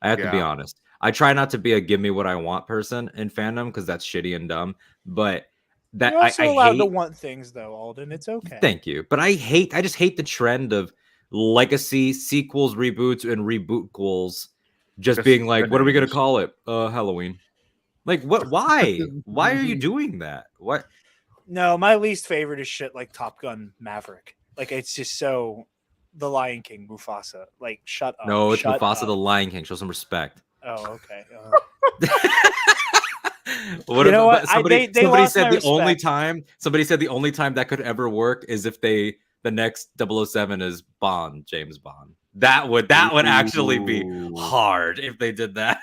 I have to be honest. I try not to be a give me what I want person in fandom because that's shitty and dumb. But that You're also I allowed hate, to want things though, Alden. It's okay. Thank you. But I just hate the trend of legacy sequels, reboots, and rebootquels just being like, what are we going to call it? Halloween. Like what? Why? Why are you doing that? What? No, my least favorite is shit like Top Gun Maverick. Like it's just so The Lion King, Mufasa. Like shut up. No, it's shut Mufasa up. the Lion King. Show some respect. Oh, okay. What You know what? Somebody lost said my the only respect. time. Somebody said the only time that could ever work is if the next 007 is Bond, James Bond. That would actually be hard if they did that.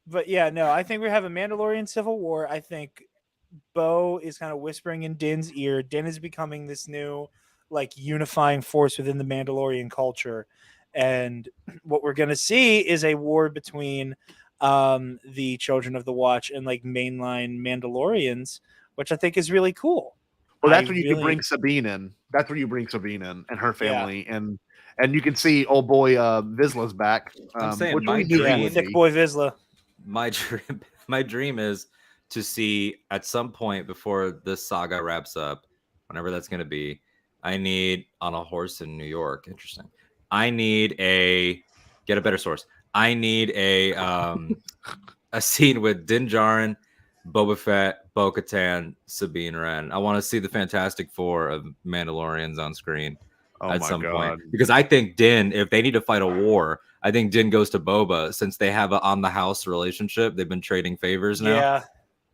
But yeah, no, I think we have a Mandalorian Civil War. I think Bo is kind of whispering in Din's ear. Din is becoming this new like unifying force within the Mandalorian culture. And what we're going to see is a war between the Children of the Watch and like mainline Mandalorians, which I think is really cool. Well, that's when you can bring Sabine in. That's where you bring Sabine in and her family, and you can see old boy Vizsla's back. I'm saying which my we knew he dream- would thick be. boy Vizsla. My dream is to see at some point before this saga wraps up, whenever that's going to be. I need on a horse in New York. Interesting. I need get a better source. I need a scene with Din Djarin, Boba Fett, Bo-Katan, Sabine Wren. I want to see the Fantastic Four of Mandalorians on screen at some point. Because I think Din, if they need to fight a war, I think Din goes to Boba since they have a on the house relationship. They've been trading favors now. Yeah.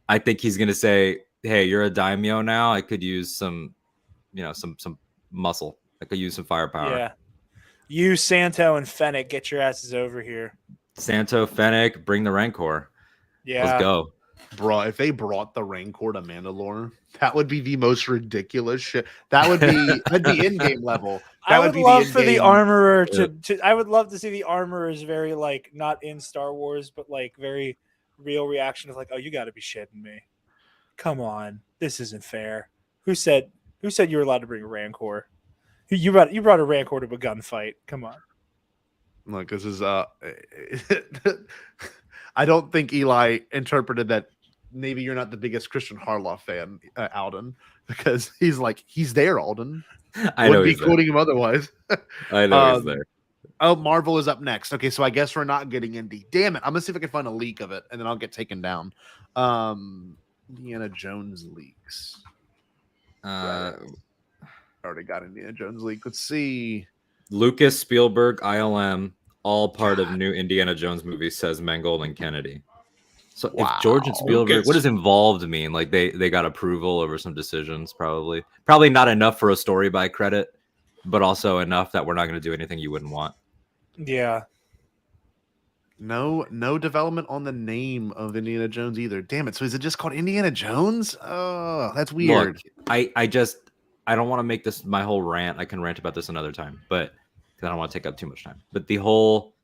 I think he's gonna say, "Hey, you're a daimyo now. I could use some muscle. I could use some firepower." Yeah. You, Santo, and Fennec, get your asses over here. Santo, Fennec, bring the Rancor. Yeah. Let's go. Bro, if they brought the Rancor to Mandalore, that would be the most ridiculous shit. That would be that'd be in-game level. That I would be love for the in-game- armorer to I would love to see the armorer's very like not in Star Wars, but like very real reaction of like, oh, you got to be shitting me. Come on, this isn't fair. Who said you were allowed to bring a Rancor? You brought a Rancor to a gunfight. Come on. Look, this is I don't think Eli interpreted that. Maybe you're not the biggest Christian Harloff fan, Alden, because he's there, Alden. I know Wouldn't be he's there. quoting him otherwise. I know he's there. Oh, Marvel is up next. Okay, so I guess we're not getting indie. Damn it! I'm gonna see if I can find a leak of it, and then I'll get taken down. Indiana Jones leaks. Already got Indiana Jones leak. Let's see. Lucas, Spielberg, ILM, all part of new Indiana Jones movie, says Mangold and Kennedy. So if George and Spielberg, what does involved mean? Like they got approval over some decisions, probably not enough for a story by credit, but also enough that we're not going to do anything you wouldn't want. Yeah. No development on the name of Indiana Jones either. Damn it. So is it just called Indiana Jones? Oh, that's weird. Look, I don't want to make this my whole rant. I can rant about this another time, but because I don't want to take up too much time. But the whole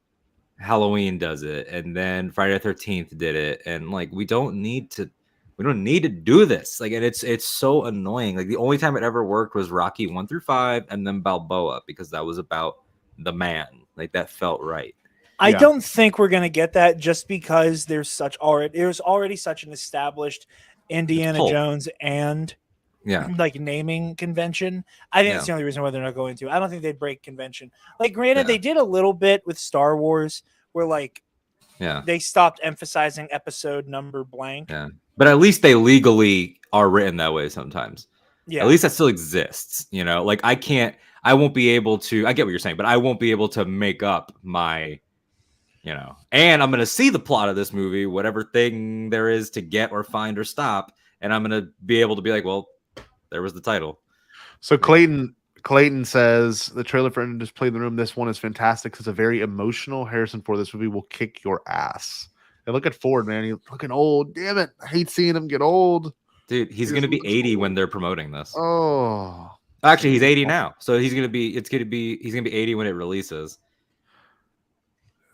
Halloween does it, and then Friday the 13th did it, and like we don't need to do this. Like, and it's so annoying. Like the only time it ever worked was Rocky 1 through 5, and then Balboa, because that was about the man. Like that felt right. I don't think we're gonna get that just because there's already such an established Indiana Jones and like naming convention. I think that's the only reason why they're not going to. I don't think they'd break convention. Like, granted, they did a little bit with Star Wars, where like they stopped emphasizing episode number blank. Yeah, but at least they legally are written that way sometimes. Yeah, at least that still exists. You know, like I won't be able to. I get what you're saying, but I won't be able to make up my. You know, and I'm going to see the plot of this movie, whatever thing there is to get or find or stop. And I'm going to be able to be like, well, there was the title. So Clayton says the trailer for Just Play in the Room. This one is fantastic. It's a very emotional. Harrison Ford, this movie will kick your ass. And look at Ford, man. He's looking old. Damn it. I hate seeing him get old. Dude, he's going to be 80 when they're promoting this. Oh, actually, he's 80 now. So he's going to be 80 when it releases.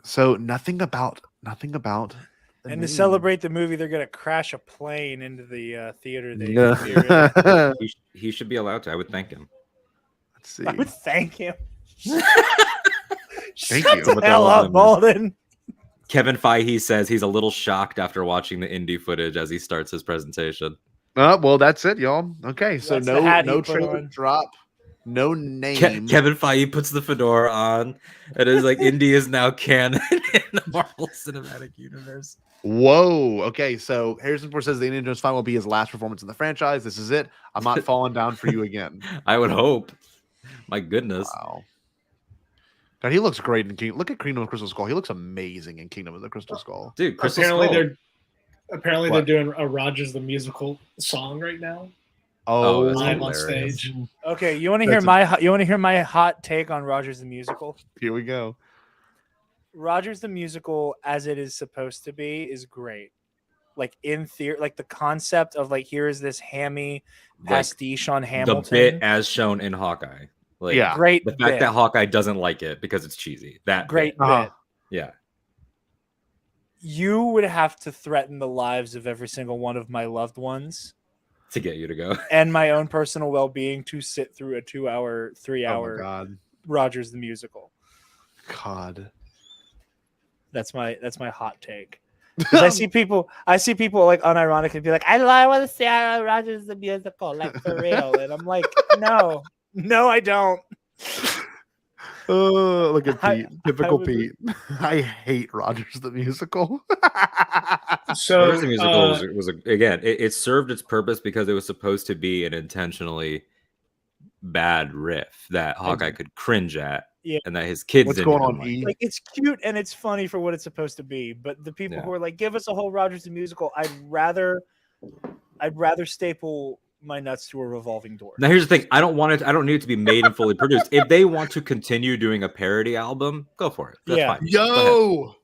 So nothing about. And to celebrate the movie, they're gonna crash a plane into the theater. He should be allowed to. I would thank him. Let's see. I would thank him. Thank Shut you. the hell up, Malden. Kevin Feige says he's a little shocked after watching the indie footage as he starts his presentation. Well, that's it, y'all. Okay, so That's the hat he no put trailer on. drop. No name. Kevin Feige puts the fedora on, and it's like Indy is now canon in the Marvel Cinematic Universe. Whoa. Okay, so Harrison Ford says the Indiana Jones 5 will be his last performance in the franchise. This is it. I'm not falling down for you again. I would hope. My goodness. Wow. God, he looks great in Kingdom. Look at Kingdom of the Crystal Skull. He looks amazing in Kingdom of the Crystal Skull. Dude, Apparently they're doing a Rogers the Musical song right now. Oh, live on stage. Okay, you want to hear my hot take on Rogers the Musical? Here we go. Rogers the Musical, as it is supposed to be, is great. Like in theory, like the concept of like here is this hammy pastiche on Hamilton. The bit as shown in Hawkeye. Like, great. The fact that Hawkeye doesn't like it because it's cheesy. That great bit. bit. Yeah. You would have to threaten the lives of every single one of my loved ones to get you to go, and my own personal well-being to sit through a 2-hour, 3-hour Rogers the Musical. God, that's my hot take. I see people like unironically be like, I want to see Rogers the Musical, like for real, and I'm like, no, I don't. Oh, look at Pete. Typical Pete. I hate Rogers the Musical. So Rogers the Musical was again, it served its purpose because it was supposed to be an intentionally bad riff that Hawkeye could cringe at, and that his kids. What's going on? Like, it's cute and it's funny for what it's supposed to be, but the people who are like, give us a whole Rogers the Musical, I'd rather staple my nuts to a revolving door. Now here's the thing: I don't need it to be made and fully produced. If they want to continue doing a parody album, go for it. That's fine. Yo,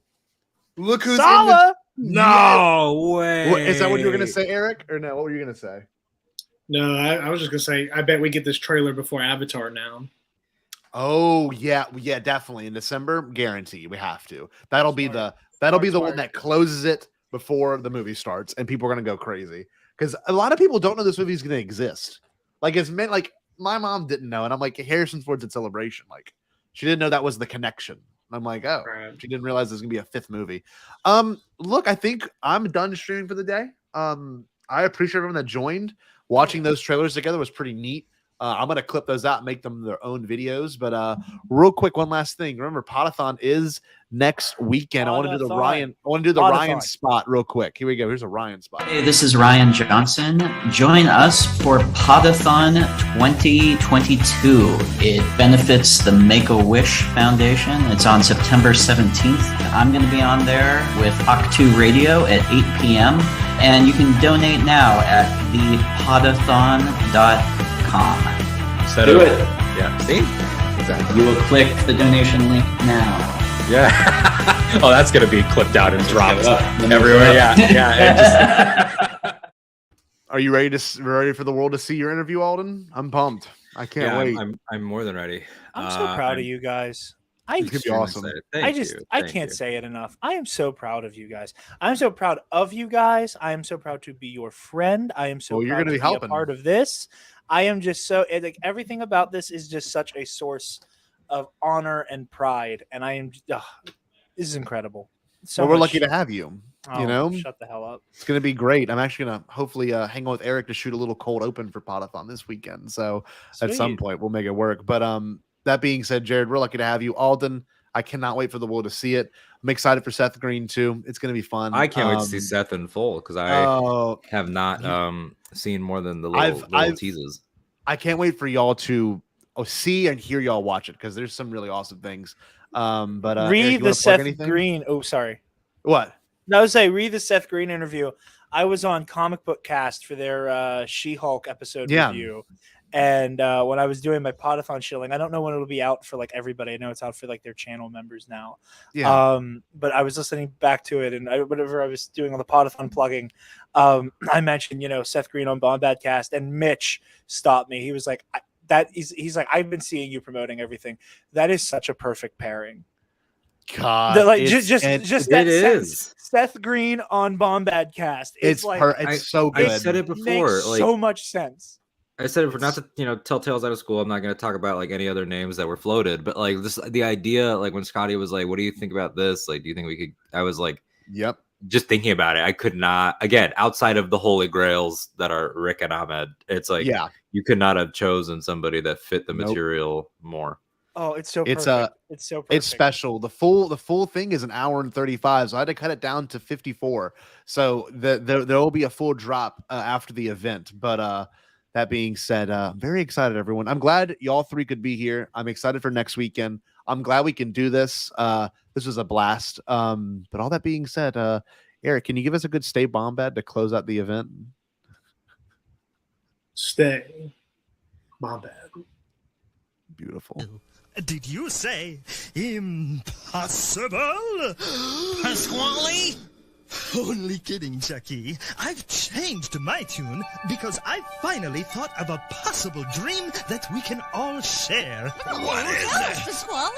look who's Sala! No way. Is that what you were gonna say, Eric? Or no? What were you gonna say? No, I was just gonna say I bet we get this trailer before Avatar now. Oh yeah, definitely in December, guarantee we have to. That'll be the one that closes it before the movie starts, and people are gonna go crazy. Because a lot of people don't know this movie is going to exist. Like, it's meant, like, my mom didn't know. And I'm like, Harrison Ford's at Celebration. Like, she didn't know that was the connection. And I'm like, oh, she didn't realize there's going to be a 5th movie. Look, I think I'm done streaming for the day. I appreciate everyone that joined. Watching those trailers together was pretty neat. I'm going to clip those out and make them their own videos. But real quick, one last thing. Remember, Podathon is next weekend. I want to do the Ryan spot real quick. Here we go. Here's a Ryan spot. Hey, this is Ryan Johnson. Join us for Podathon 2022. It benefits the Make-A-Wish Foundation. It's on September 17th. I'm going to be on there with Octu Radio at 8 p.m. And you can donate now at thepodathon.com. Do it. Yeah. See? Exactly. You will click the donation link now. Yeah. Oh, that's gonna be clipped out and dropped everywhere. Yeah. Are you ready for the world to see your interview, Alden? I'm pumped. I can't wait. I'm more than ready. I'm so proud of you guys. It's gonna be awesome. I can't say it enough. I am so proud of you guys. I'm so proud of you guys. I am so proud to be your friend. I am so proud you're gonna to be be helping. a part of this. I am just so like everything about this is just such a source of honor and pride, and I am. This is incredible. So we're much- lucky to have you. Oh, You know, shut the hell up. It's gonna be great. I'm actually gonna hopefully hang out with Eric to shoot a little cold open for Podathon this weekend. So at some Sweet. point we'll make it work. But that being said, Jared, we're lucky to have you. Alden, I cannot wait for the world to see it. I'm excited for Seth Green too. It's gonna be fun. I can't wait to see Seth in full because I have not seen more than the little teases. I can't wait for y'all to see and hear y'all watch it because there's some really awesome things. But Eric, Read you the wanna plug Seth anything? Green. Oh, sorry. What? No, I was saying read the Seth Green interview. I was on Comic Book Cast for their She-Hulk episode review. And when I was doing my Podathon shilling, I don't know when it'll be out for like everybody. I know it's out for like their channel members now. Yeah. But I was listening back to it, and whatever I was doing on the Podathon plugging, I mentioned, Seth Green on Bombadcast, and Mitch stopped me. He was like, he's like, I've been seeing you promoting everything. That is such a perfect pairing. God, Just that sentence, Seth Green on Bombadcast. It's like it's so good. I said it before. Makes Like, so much sense. I said it for not to tell tales out of school. I'm not going to talk about like any other names that were floated, but like the idea, like when Scotty was like, "What do you think about this? Like, do you think we could?" I was like, "Yep." Just thinking about it, I could not. Again, outside of the holy grails that are Rick and Ahmed, it's like you could not have chosen somebody that fit the material more. Oh, it's so It's perfect. It's so perfect. It's special. The full thing is an hour and 35, so I had to cut it down to 54. So there will be a full drop after the event. But that being said, I'm very excited, everyone. I'm glad y'all three could be here. I'm excited for next weekend. I'm glad we can do this. This was a blast. But all that being said, Eric, can you give us a good Stay Bombad to close out the event? Stay Bombad. Beautiful. Did you say impossible? Pasquale? Only kidding, Chucky. I've changed my tune because I finally thought of a possible dream that we can all share. What is it? Pasquale?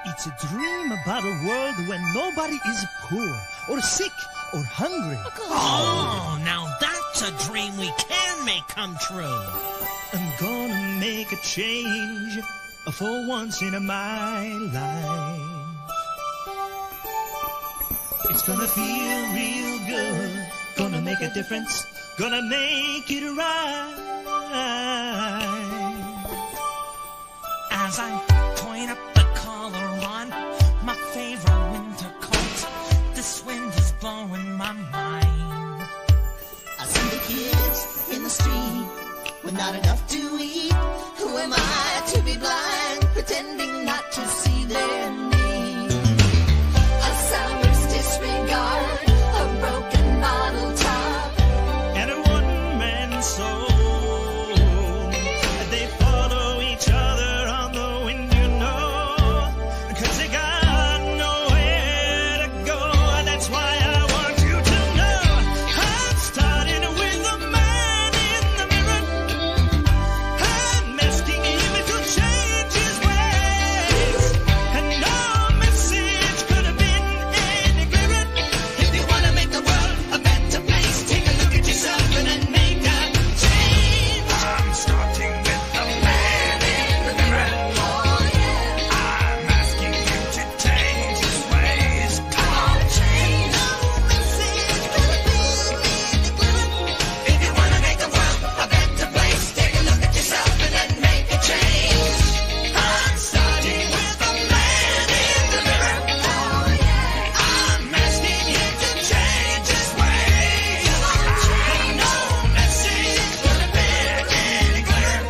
It's a dream about a world when nobody is poor or sick or hungry. Oh, now that's a dream we can make come true. I'm gonna make a change for once in my life. It's gonna feel real good, gonna make a difference, gonna make it right. As I point up the collar on my favorite winter coat, this wind is blowing my mind. I see the kids in the street with not enough to eat. Who am I to be blind, pretending not to see their need? A soundless disregard, a broken bottle top, and a one-man soul. They follow each other on the wind, you know, 'cause they got nowhere to go. That's why I want you to know I'm starting with a man in the mirror. I'm asking him to change his ways, and no message could have been any clearer. if you wanna make the world a better place, take a look at yourself and then make a change. I'm starting with the man in the mirror. Oh yeah, I'm asking him to change his ways. come on, change. No message could have been any clearer. If you wanna make the world a better place, take a look at yourself and then make a change. I'm starting with the man in the mirror. Oh yeah, I'm asking him to change his ways. no message could have been any clearer.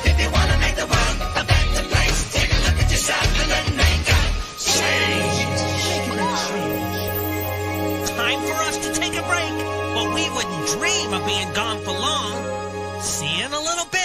If you wanna make the world a better place, take a look at yourself and then make a change. Time for us to take a break, but we wouldn't dream of being gone for long. See you in a little bit.